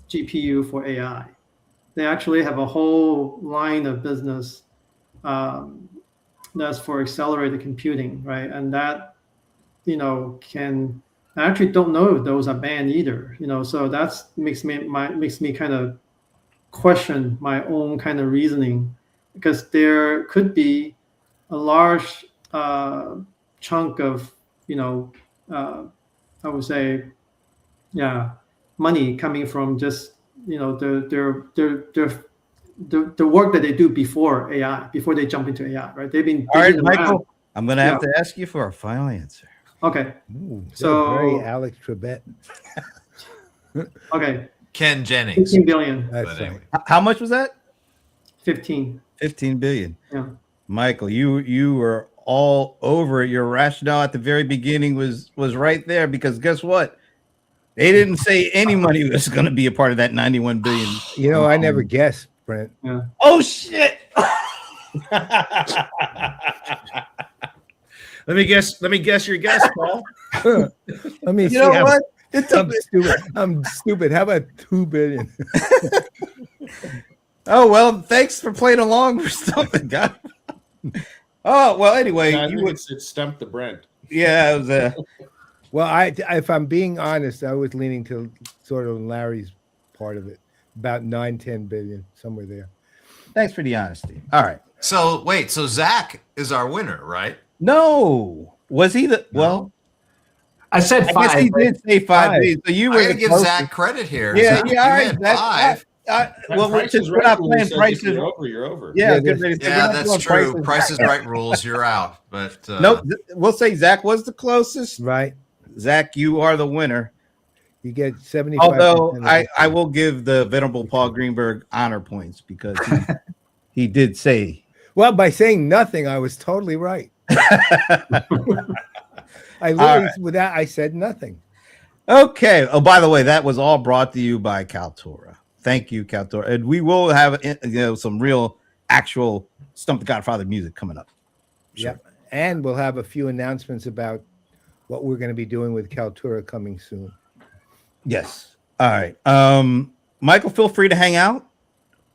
GPU for AI. They actually have a whole line of business that's for accelerated computing, right? And that I actually don't know if those are banned either. So that's makes me kind of question my own kind of reasoning, because there could be large chunk of, I would say, money coming from just, the work that they do before AI, before they jump into AI, right? They've been All right, digging around. Michael, I'm going to have to ask you for a final answer. Okay. Ooh, So- very Alex Trebek. Okay. Ken Jennings. 15 billion. That's But anyway. right. How much was that? 15. 15 billion. Yeah. Michael, you were all over it. Your rationale at the very beginning was right there, because guess what? They didn't say any money was going to be a part of that 91 billion. You know, I never guessed, Brent. Yeah. Oh shit. Let me guess your guess, Paul. Let me see. You know what? I'm stupid. I'm stupid. How about 2 billion? Oh well, thanks for playing along for something, guy. Oh well, anyway, I you think would, it's Stump the Brent. yeah, it was Well, if I'm being honest, I was leaning to sort of Larry's part of it, about 9-10 billion, somewhere there. thanks for the honesty. All right. So wait, so Zac is our winner, right? No, was he the well? I said I guess five. he did say 5 billion. So you I were gotta the give closest. Zac credit here. Yeah, Zac, yeah, all you right, had Zac. 5. Well, Price since is we're Right not rule playing says if prices. you're over, you're over. Yeah, Yeah, good. So we're Yeah, not that's doing true. prices. Price is Right rules. You're out. But Nope. We'll say Zac was the closest. Right? Zac, you are the winner. You get 75%. Although of I it. will give the venerable Paul Greenberg honor points because he did say. Well, by saying nothing, I was totally right. I literally, without, I said nothing. Okay. Oh, by the way, that was all brought to you by Kaltura. Thank you, Kaltura. And we will have some real, actual Stump the Godfather music coming up. Yeah. And we'll have a few announcements about what we're going to be doing with Kaltura coming soon. Yes. All right. Michael, feel free to hang out.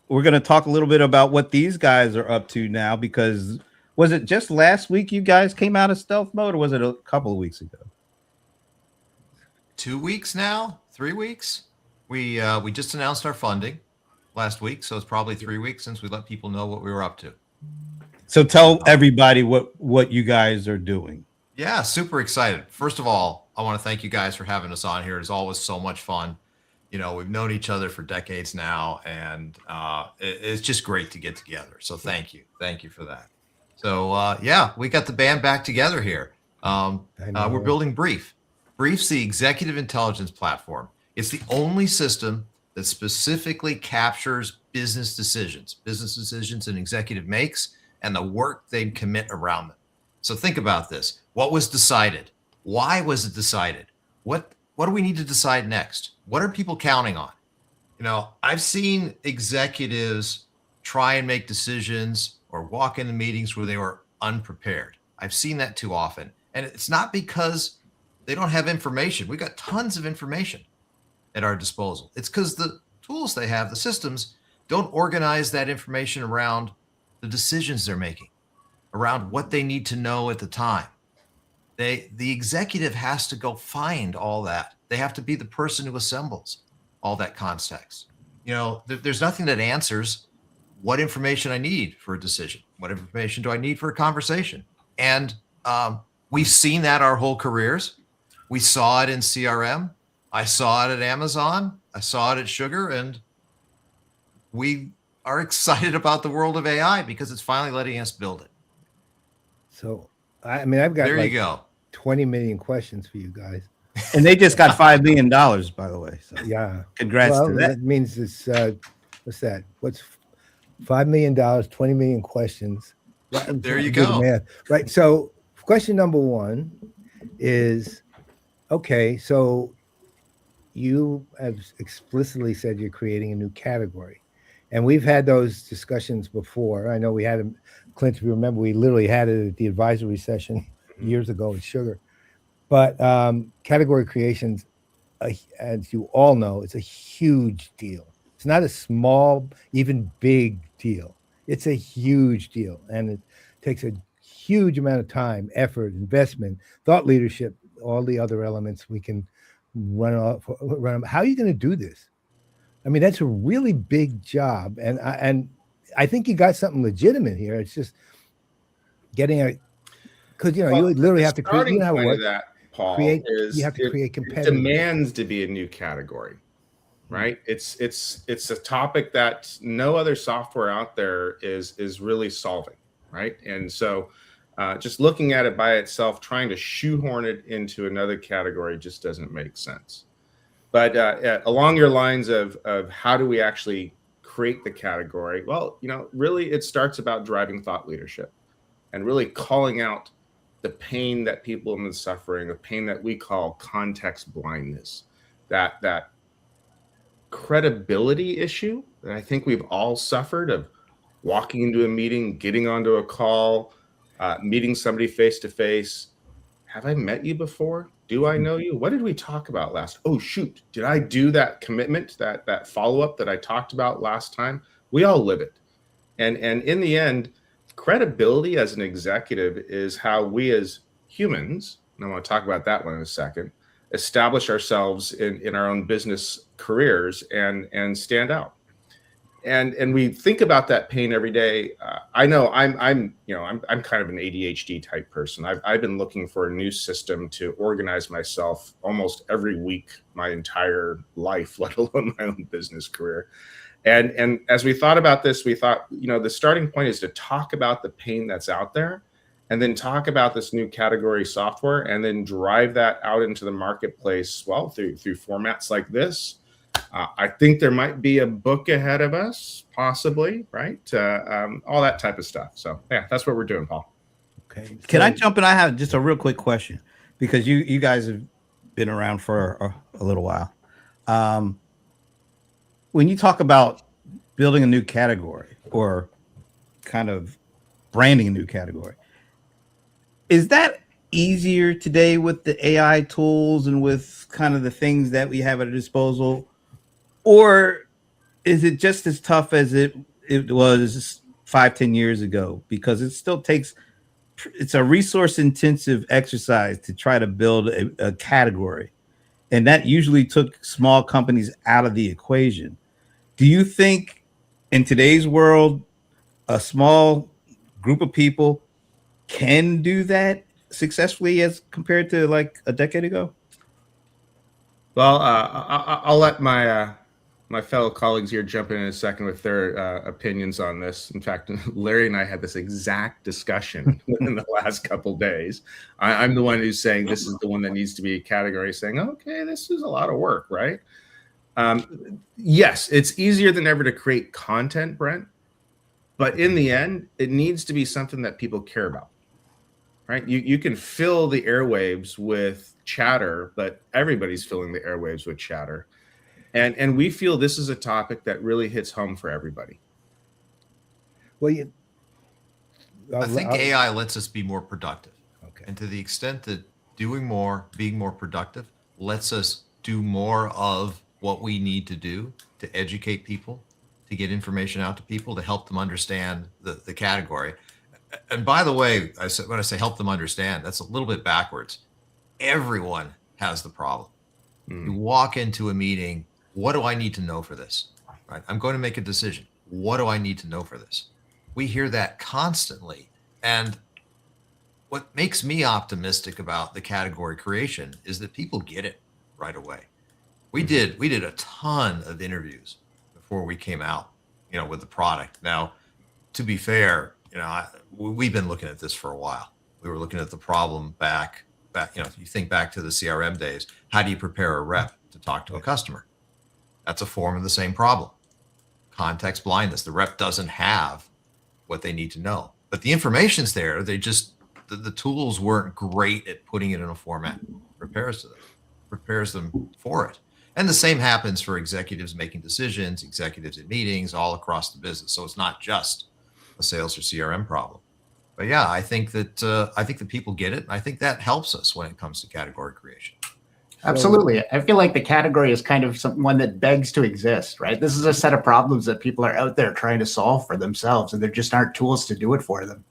We're going to talk a little bit about what these guys are up to now, because was it just last week you guys came out of stealth mode, or was it a couple of weeks ago? 2 weeks now, 3 weeks. We just announced our funding last week, so it's probably 3 weeks since we let people know what we were up to. So tell everybody what you guys are doing. Yeah, super excited. First of all, I want to thank you guys for having us on here. It's always so much fun. You know, we've known each other for decades now, and it's just great to get together. So thank you for that. So yeah, we got the band back together here. We're building Brief. Brief's the executive intelligence platform. It's the only system that specifically captures business decisions an executive makes, and the work they commit around them. So think about this. What was decided? Why was it decided? What do we need to decide next? What are people counting on? You know, I've seen executives try and make decisions or walk into meetings where they were unprepared. I've seen that too often. And it's not because they don't have information. We got tons of information at our disposal. It's because the tools they have, the systems, don't organize that information around the decisions they're making, around what they need to know at the time. The executive has to go find all that. They have to be the person who assembles all that context. You know, there's nothing that answers what information I need for a decision. What information do I need for a conversation? And we've seen that our whole careers. We saw it in CRM. I saw it at Amazon. I saw it at Sugar. And we are excited about the world of AI because it's finally letting us build it. So, I mean, I've got There you go. 20 million questions for you guys. And they just got $5 million, by the way. So Yeah. congrats Well, to that. that means it's, what's that? What's $5 million, 20 million questions? There you Do the go. math. Right. So, question number one is, okay, so you have explicitly said you're creating a new category. And we've had those discussions before. I know we had them, Clint, if you remember, we literally had it at the advisory session years ago at Sugar. But category creations, as you all know, it's a huge deal. It's not a small, even big deal. It's a huge deal. And it takes a huge amount of time, effort, investment, thought leadership, all the other elements we can run off. How are you going to do this? I mean, that's a really big job. And I think you got something legitimate here. It's just, getting a, because you Well, literally the have to create. starting You know how it point of works. that, Paul, Create. is You have to create it competitive. demands to be a new category, right? It's a topic that no other software out there is really solving, right? And so just looking at it by itself, trying to shoehorn it into another category just doesn't make sense. But along your lines of how do we actually create the category? Well, really it starts about driving thought leadership and really calling out the pain that people have been suffering, the pain that we call context blindness, that credibility issue that I think we've all suffered of walking into a meeting, getting onto a call, meeting somebody face to face. Have I met you before? Do I know you? What did we talk about last? Oh, shoot. Did I do that commitment, that follow-up that I talked about last time? We all live it. And in the end, credibility as an executive is how we as humans, and I want to talk about that one in a second, establish ourselves in our own business careers and stand out. And we think about that pain every day. I know I'm kind of an ADHD type person. I've been looking for a new system to organize myself almost every week, my entire life, let alone my own business career. And as we thought about this, we thought, the starting point is to talk about the pain that's out there, and then talk about this new category software, and then drive that out into the marketplace, well, through formats like this. I think there might be a book ahead of us, possibly, right? All that type of stuff. So yeah, that's what we're doing, Paul. Okay. Can I jump in? I have just a real quick question, because you guys have been around for a little while. When you talk about building a new category or kind of branding a new category, is that easier today with the AI tools and with kind of the things that we have at our disposal? Or is it just as tough as it was 5-10 years ago? Because it still takes, it's a resource intensive exercise to try to build a category. And that usually took small companies out of the equation. Do you think in today's world, a small group of people can do that successfully as compared to like a decade ago? Well, I'll let my fellow colleagues here jump in a second with their opinions on this. In fact, Larry and I had this exact discussion in the last couple of days. I'm the one who's saying this is the one that needs to be a category, saying, okay, this is a lot of work, right? Yes, it's easier than ever to create content, Brent, but in the end, it needs to be something that people care about, right? You can fill the airwaves with chatter, but everybody's filling the airwaves with chatter. And we feel this is a topic that really hits home for everybody. Well, I think AI lets us be more productive. Okay. And to the extent that doing more, being more productive, lets us do more of what we need to do to educate people, to get information out to people, to help them understand the category. And by the way, when I say help them understand, that's a little bit backwards. Everyone has the problem. You walk into a meeting, what do I need to know for this? Right? I'm going to make a decision. What do I need to know for this? We hear that constantly. And what makes me optimistic about the category creation is that people get it right away. We did a ton of interviews before we came out, with the product. Now, to be fair, we've been looking at this for a while. We were looking at the problem back, if you think back to the CRM days, how do you prepare a rep to talk to a customer? That's a form of the same problem. Context blindness. The rep doesn't have what they need to know, but the information's there. They just, the tools weren't great at putting it in a format that prepares them for it. And the same happens for executives making decisions, executives in meetings all across the business. So it's not just a sales or CRM problem. But yeah, I think that people get it. I think that helps us when it comes to category creation. Absolutely. I feel like the category is kind of one that begs to exist, right? This is a set of problems that people are out there trying to solve for themselves, and there just aren't tools to do it for them.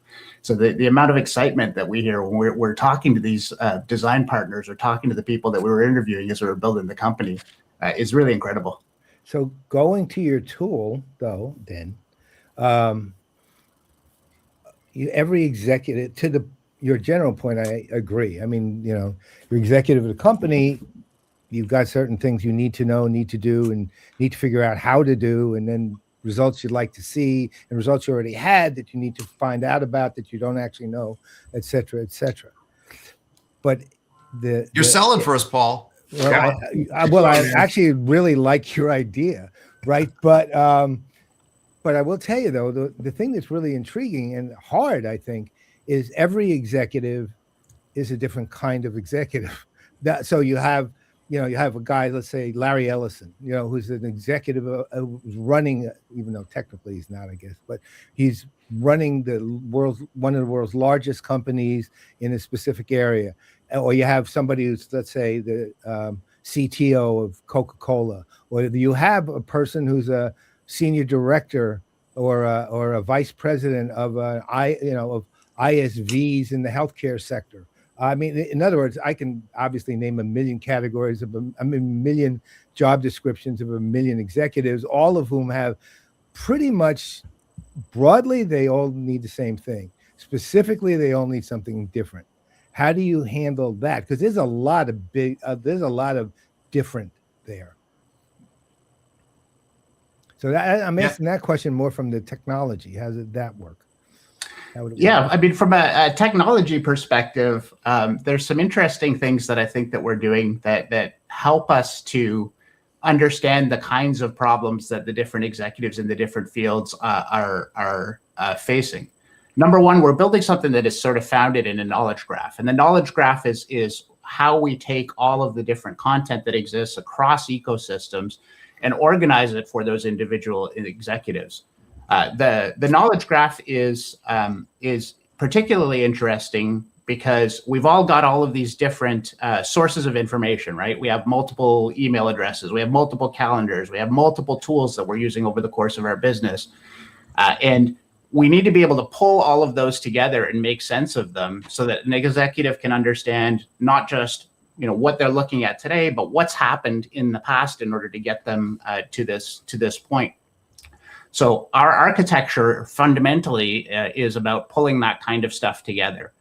So the amount of excitement that we hear when we're talking to these design partners or talking to the people that we were interviewing as we were building the company is really incredible. So going to your tool, though, then, every executive, your general point, I agree. I mean, you're executive of the company, you've got certain things you need to know, need to do, and need to figure out how to do, and then results you'd like to see, and results you already had that you need to find out about that you don't actually know, et cetera, et cetera. But you're selling for us, Paul. Well, I actually really like your idea, right? But I will tell you though, the thing that's really intriguing and hard, I think, is every executive is a different kind of executive. So you have a guy, let's say Larry Ellison, who's an executive who's running, even though technically he's not, I guess, but he's running one of the world's largest companies in a specific area. Or you have somebody who's, let's say, the CTO of Coca-Cola, or you have a person who's a senior director or a vice president of ISVs in the healthcare sector. I mean, in other words, I can obviously name a million categories of a million job descriptions of a million executives, all of whom have pretty much broadly, they all need the same thing. Specifically, they all need something different. How do you handle that? Because there's a lot of different there. So I'm asking that question more from the technology. How does that work? Yeah, I mean, from a technology perspective, there's some interesting things that I think that we're doing that help us to understand the kinds of problems that the different executives in the different fields are facing. Number one, we're building something that is sort of founded in a knowledge graph. And the knowledge graph is how we take all of the different content that exists across ecosystems and organize it for those individual executives. The knowledge graph is particularly interesting because we've all got all of these different sources of information, right? We have multiple email addresses, we have multiple calendars, we have multiple tools that we're using over the course of our business. And we need to be able to pull all of those together and make sense of them so that an executive can understand not just what they're looking at today, but what's happened in the past in order to get them to this point. So our architecture fundamentally is about pulling that kind of stuff together.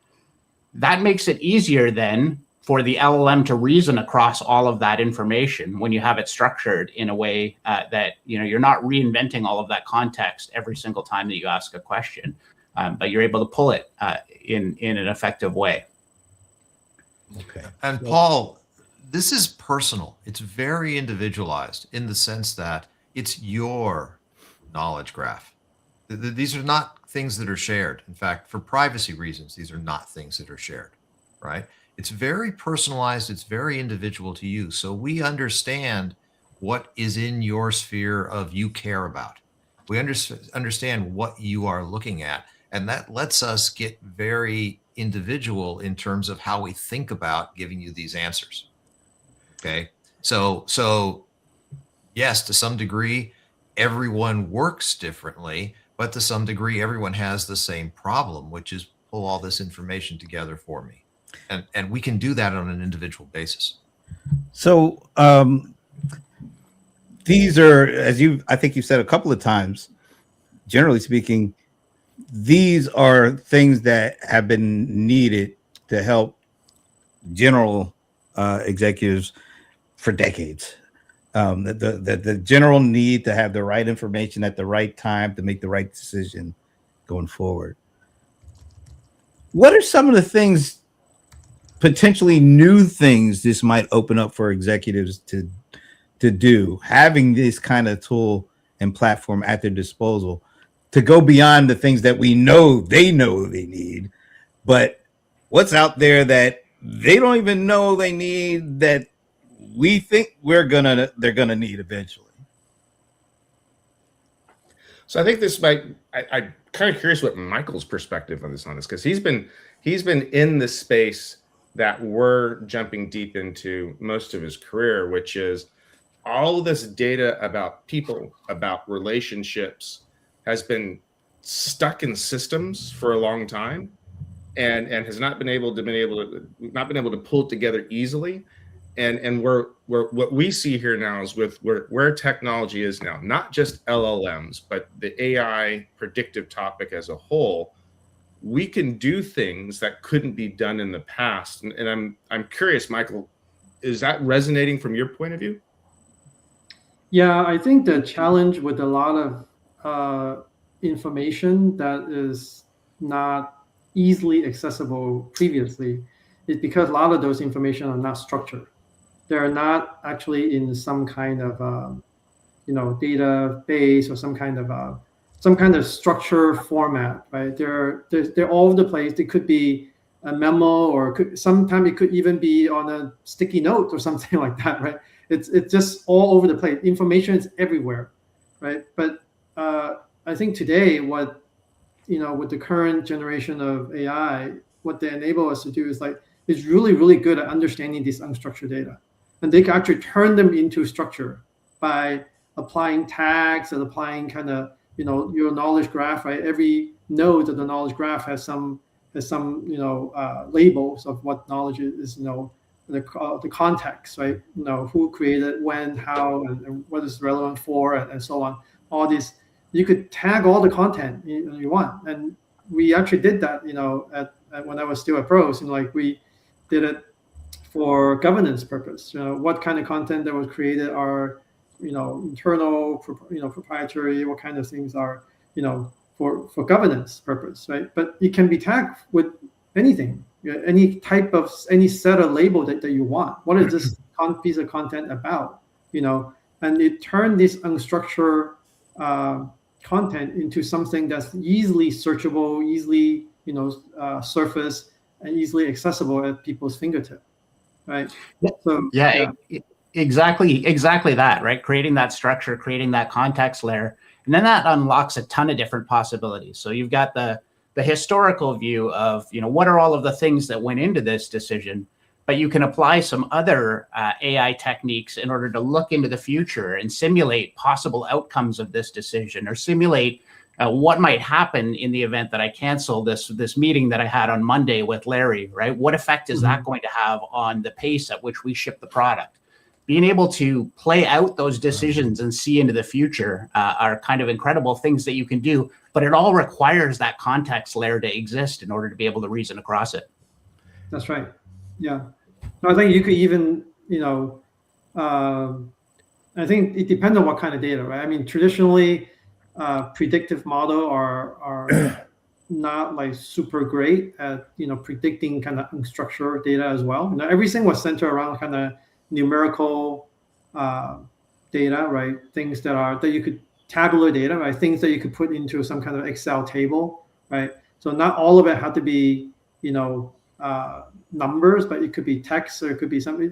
That makes it easier then for the LLM to reason across all of that information when you have it structured in a way that you're not reinventing all of that context every single time that you ask a question, but you're able to pull it in an effective way. Okay. And Paul, this is personal. It's very individualized in the sense that it's your knowledge graph. These are not things that are shared. In fact, for privacy reasons, these are not things that are shared, right? It's very personalized. It's very individual to you. So we understand what is in your sphere of you care about. We understand what you are looking at. And that lets us get very individual in terms of how we think about giving you these answers. Okay. So yes, to some degree, everyone works differently, but to some degree, everyone has the same problem, which is pull all this information together for me. And we can do that on an individual basis. So these are, I think you've said a couple of times, generally speaking, these are things that have been needed to help general executives for decades. The general need to have the right information at the right time to make the right decision going forward. What are some of the things, potentially new things, this might open up for executives to do, having this kind of tool and platform at their disposal to go beyond the things that we know they need, but what's out there that they don't even know they need that we think they're gonna need eventually? So I think this might, I'm kind of curious what Michael's perspective on this because he's been in the space that we're jumping deep into most of his career, which is all this data about people, about relationships, has been stuck in systems for a long time, and has not been able to pull it together easily. And what we see here now is with where technology is now, not just LLMs, but the AI predictive topic as a whole. we can do things that couldn't be done in the past. And I'm curious, Michael, is that resonating from your point of view? Yeah, I think the challenge with a lot of information that is not easily accessible previously is because a lot of those information are not structured. They're not actually in some kind of database or some kind of structure format, right? They're all over the place. They could be a memo, or sometimes it could even be on a sticky note or something like that, right? It's just all over the place. Information is everywhere, right? But I think today, with the current generation of AI, what they enable us to do is really, really good at understanding this unstructured data, and they can actually turn them into structure by applying tags and applying kind of your knowledge graph, right? Every node of the knowledge graph has some labels of what knowledge is, the context, right? Who created, when, how, and what is relevant for, and so on. All these, you could tag all the content you want, and we actually did that. When I was still at Pros, we did it for governance purpose. What kind of content that was created are internal, proprietary. What kind of things are for governance purpose, right? But it can be tagged with anything, any set of label that you want. What is this piece of content about? And it turned this unstructured content into something that's easily searchable, easily surface, and easily accessible at people's fingertip, right? So exactly that, right? Creating that structure, creating that context layer, and then that unlocks a ton of different possibilities. So you've got the historical view of what are all of the things that went into this decision, but you can apply some other AI techniques in order to look into the future and simulate possible outcomes of this decision, or simulate what might happen in the event that I cancel this meeting that I had on Monday with Larry, right? What effect is that going to have on the pace at which we ship the product? Being able to play out those decisions and see into the future are kind of incredible things that you can do, but it all requires that context layer to exist in order to be able to reason across it. That's right. Yeah. I think you could even, I think it depends on what kind of data, right? I mean, traditionally, predictive model are not super great at predicting kind of unstructured data as well. Everything was centered around kind of numerical data, right? Things that you could tabular data, right? Things that you could put into some kind of Excel table, right? So not all of it had to be numbers, but it could be text, or it could be something.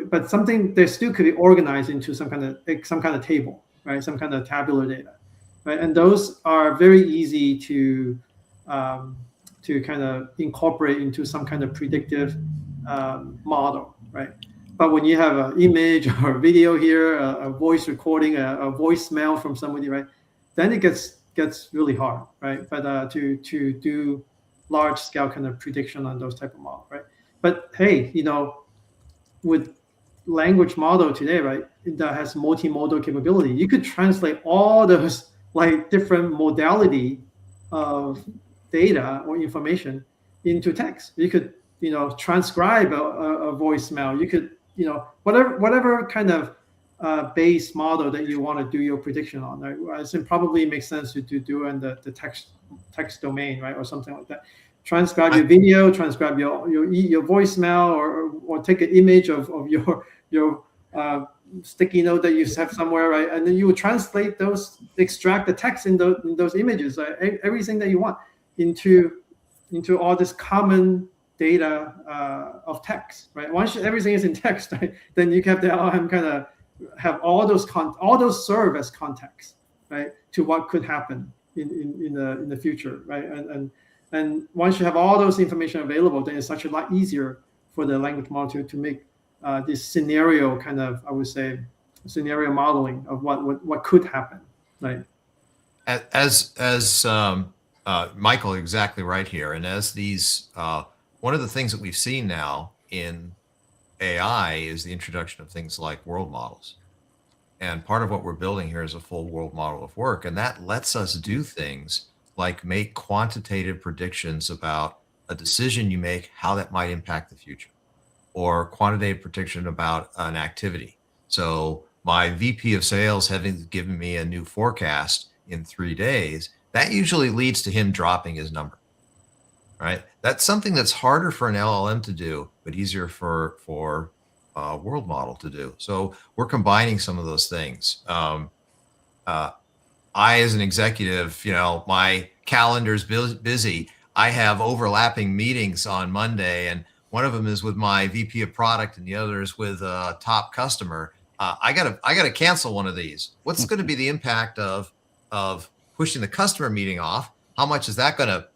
But something that still could be organized into some kind of table, right? Some kind of tabular data, right? And those are very easy to kind of incorporate into some kind of predictive model, right? But when you have an image or a video here, a voice recording, a voicemail from somebody, right? Then it gets really hard, right? But to do large scale kind of prediction on those type of models, right? But hey, with language model today, right, that has multimodal capability, you could translate all those different modality of data or information into text. You could transcribe a voicemail. You could whatever kind of base model that you want to do your prediction on, right? I think probably makes sense to do in the text domain, right, or something like that. Transcribe your video, transcribe your voicemail, or take an image of your sticky note that you have somewhere, right? And then you would translate those, extract the text in those images, right? Everything that you want into all this common data of text, right? Once everything is in text, right, then you have the LLM kind of have all those serve as context, right, to what could happen in the future, right? And once you have all those information available, then it's actually a lot easier for the language model to make this scenario kind of, I would say, scenario modeling of what could happen, right? As Michael, exactly right here. And as these, one of the things that we've seen now in AI is the introduction of things like world models. And part of what we're building here is a full world model of work. And that lets us do things like make quantitative predictions about a decision you make, how that might impact the future, or quantitative prediction about an activity. So my VP of sales having given me a new forecast in 3 days, that usually leads to him dropping his number, right? That's something that's harder for an LLM to do, but easier for a world model to do. So we're combining some of those things. I, as an executive, my calendar's busy. I have overlapping meetings on Monday, and one of them is with my VP of product, and the other is with a top customer. I gotta cancel one of these. What's going to be the impact of pushing the customer meeting off? How much is that going to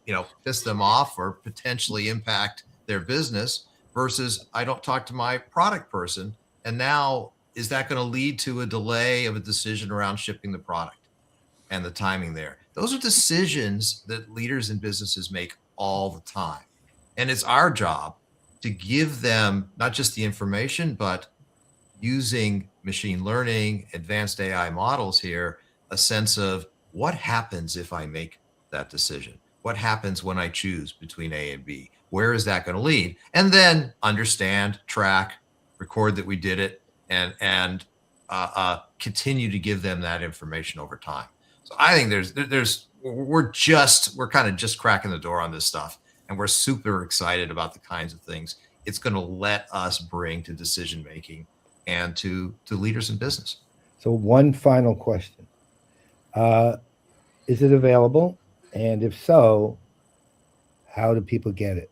piss them off or potentially impact their business? Versus I don't talk to my product person, and now is that going to lead to a delay of a decision around shipping the product and the timing there? Those are decisions that leaders in businesses make all the time. And it's our job to give them not just the information, but using machine learning, advanced AI models here, a sense of what happens if I make that decision? What happens when I choose between A and B? Where is that going to lead? And then understand, track, record that we did it, and continue to give them that information over time. So I think we're kind of just cracking the door on this stuff, and we're super excited about the kinds of things it's going to let us bring to decision making and to leaders in business. So one final question. Is it available? And if so, how do people get it?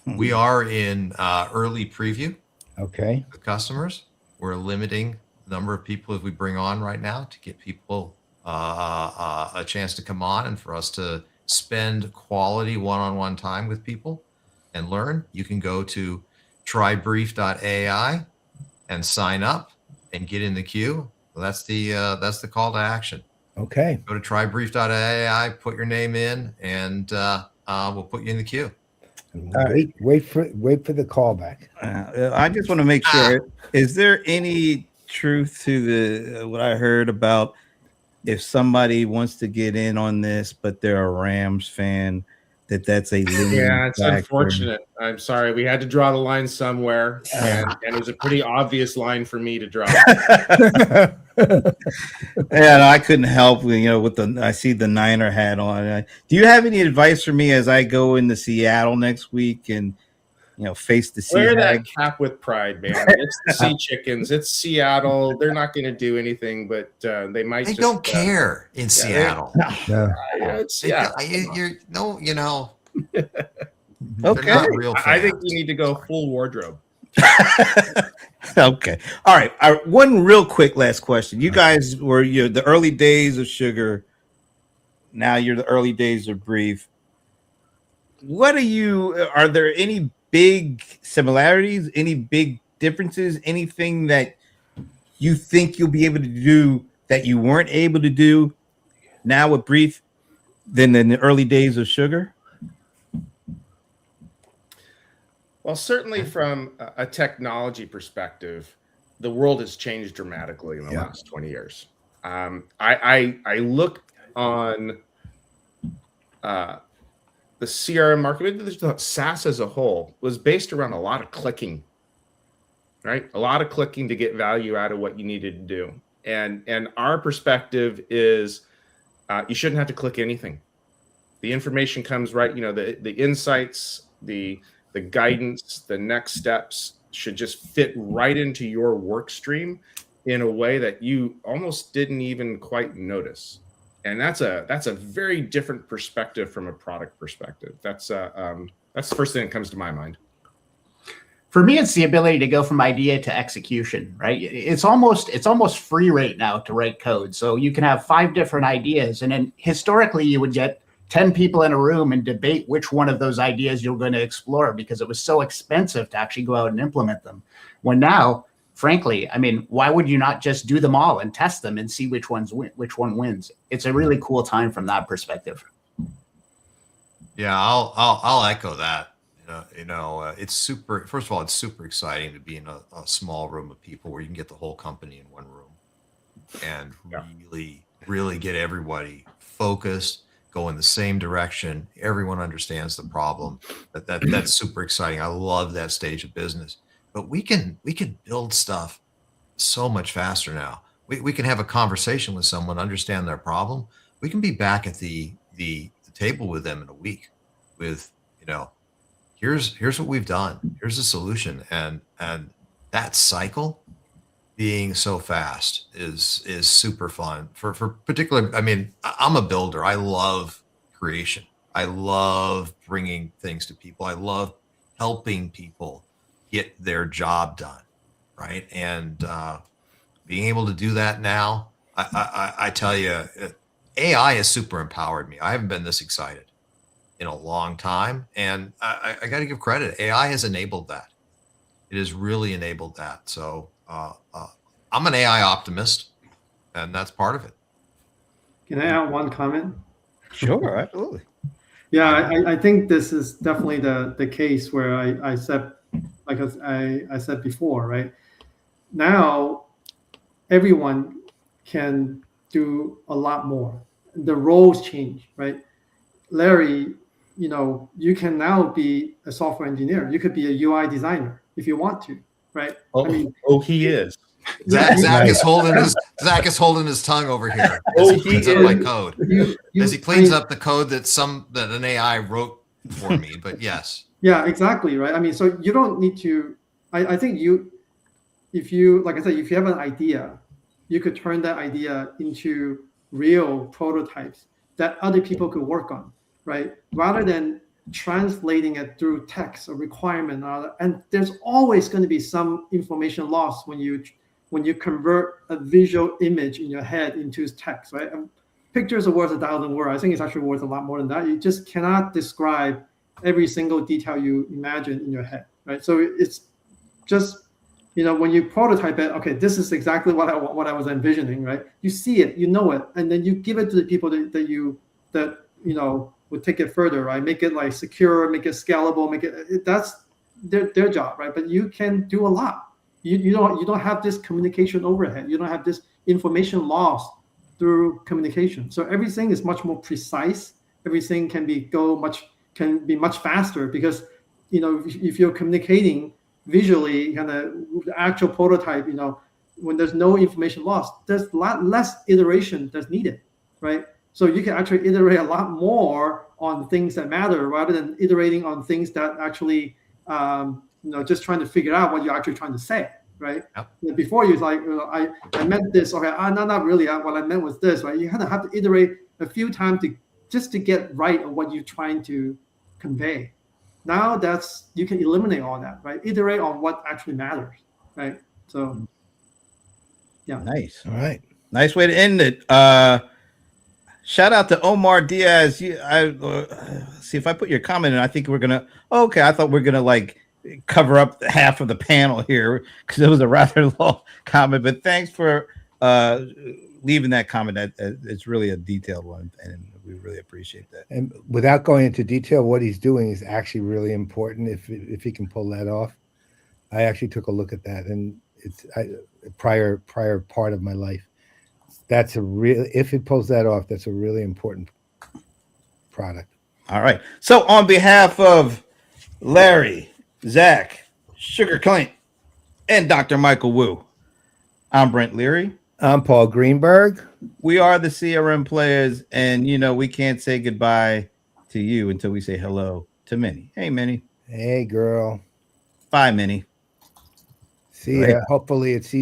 We are in early preview. Okay. With customers. We're limiting the number of people as we bring on right now to get people a chance to come on and for us to spend quality one-on-one time with people and learn. You can go to Brief.ai and sign up and get in the queue. So that's the call to action. Okay. Go to Brief.ai, put your name in, and we'll put you in the queue. Wait for the callback. I just want to make sure. Is there any truth to what I heard about if somebody wants to get in on this, but they're a Rams fan, that's a yeah, it's factor? unfortunate. I'm sorry, we had to draw the line somewhere, and it was a pretty obvious line for me to draw. And I couldn't help I see the Niner hat on. Do you have any advice for me as I go into Seattle next week and face the sea? Wear that cap with pride, man. It's the Sea Chickens. It's Seattle. They're not going to do anything, but they might. They don't care in Seattle. No. Okay. Not real fans. I think you need to go full wardrobe. Okay. All right. One real quick last question. You guys were the early days of Sugar. Now you're the early days of Brief. Are there any big similarities, any big differences, anything that you think you'll be able to do that you weren't able to do now with Brief than in the early days of Sugar? Well, certainly from a technology perspective, the world has changed dramatically in the last 20 years. I look on the CRM market, SaaS as a whole was based around a lot of clicking, right? A lot of clicking to get value out of what you needed to do. And our perspective is you shouldn't have to click anything. The information comes right, the insights, the guidance, the next steps should just fit right into your work stream in a way that you almost didn't even quite notice. And that's a very different perspective from a product perspective. That's the first thing that comes to my mind. For me, it's the ability to go from idea to execution, right? It's almost free right now to write code. So you can have 5 different ideas, and then historically you would get 10 people in a room and debate which one of those ideas you're going to explore because it was so expensive to actually go out and implement them. When now, frankly, why would you not just do them all and test them and see which one wins? It's a really cool time from that perspective. Yeah, I'll echo that. It's super. First of all, it's super exciting to be in a small room of people where you can get the whole company in one room and really get everybody focused, go in the same direction. Everyone understands the problem. That's super exciting. I love that stage of business. But we can build stuff so much faster now. We can have a conversation with someone, understand their problem. We can be back at the table with them in a week with, here's what we've done. Here's the solution. And that cycle being so fast is super fun for particular. I mean, I'm a builder. I love creation. I love bringing things to people. I love helping people get their job done. Right. And, being able to do that now, I tell you, AI has super empowered me. I haven't been this excited in a long time. And I got to give credit. AI has enabled that. It has really enabled that. So I'm an AI optimist, and that's part of it. Can I add one comment? Sure, absolutely. Yeah, I think this is definitely the case where I said, like I said before, right? Now, everyone can do a lot more. The roles change, right? Larry, you can now be a software engineer. You could be a UI designer if you want to, right? He is. Zac is holding his tongue over here as he cleans up my code. As he cleans up the code that an AI wrote for me. But yes. Yeah, exactly, right? I mean, so you don't need to. I think if you, like I said, if you have an idea, you could turn that idea into real prototypes that other people could work on, right? Rather than translating it through text or requirement. And there's always going to be some information loss when you convert a visual image in your head into text, right? And pictures are worth 1,000 words. I think it's actually worth a lot more than that. You just cannot describe every single detail you imagine in your head, right? So it's just, when you prototype it, okay, this is exactly what I was envisioning, right? You see it, you know it, and then you give it to the people that would take it further, right? Make it like secure, make it scalable, that's their job, right? But you can do a lot. You don't have this communication overhead. You don't have this information loss through communication. So everything is much more precise. Everything can be much faster because if you're communicating visually, kind of the actual prototype, when there's no information loss, there's a lot less iteration that's needed, right? So you can actually iterate a lot more on things that matter rather than iterating on things that actually, just trying to figure out what you're actually trying to say, right? Yep. Before you're like, I meant this, okay, not really. What I meant was this, right? You kind of have to iterate a few times just to get right on what you're trying to convey. Now you can eliminate all that, right? Iterate on what actually matters, right? So, yeah. Nice. All right. Nice way to end it. Shout out to Omar Diaz. See if I put your comment in. I think we're gonna. Okay, I thought we're gonna like cover up half of the panel here because it was a rather long comment. But thanks for leaving that comment. It's really a detailed one, and we really appreciate that. And without going into detail, what he's doing is actually really important. If he can pull that off, I actually took a look at that, and it's a prior part of my life. If it pulls that off, that's a really important product. All right. So on behalf of Larry, Zac, Sugar Clint, and Dr. Michael Wu, I'm Brent Leary. I'm Paul Greenberg. We are the CRM Playaz, and we can't say goodbye to you until we say hello to Minnie. Hey, Minnie. Hey, girl. Bye, Minnie. See ya. Hopefully it's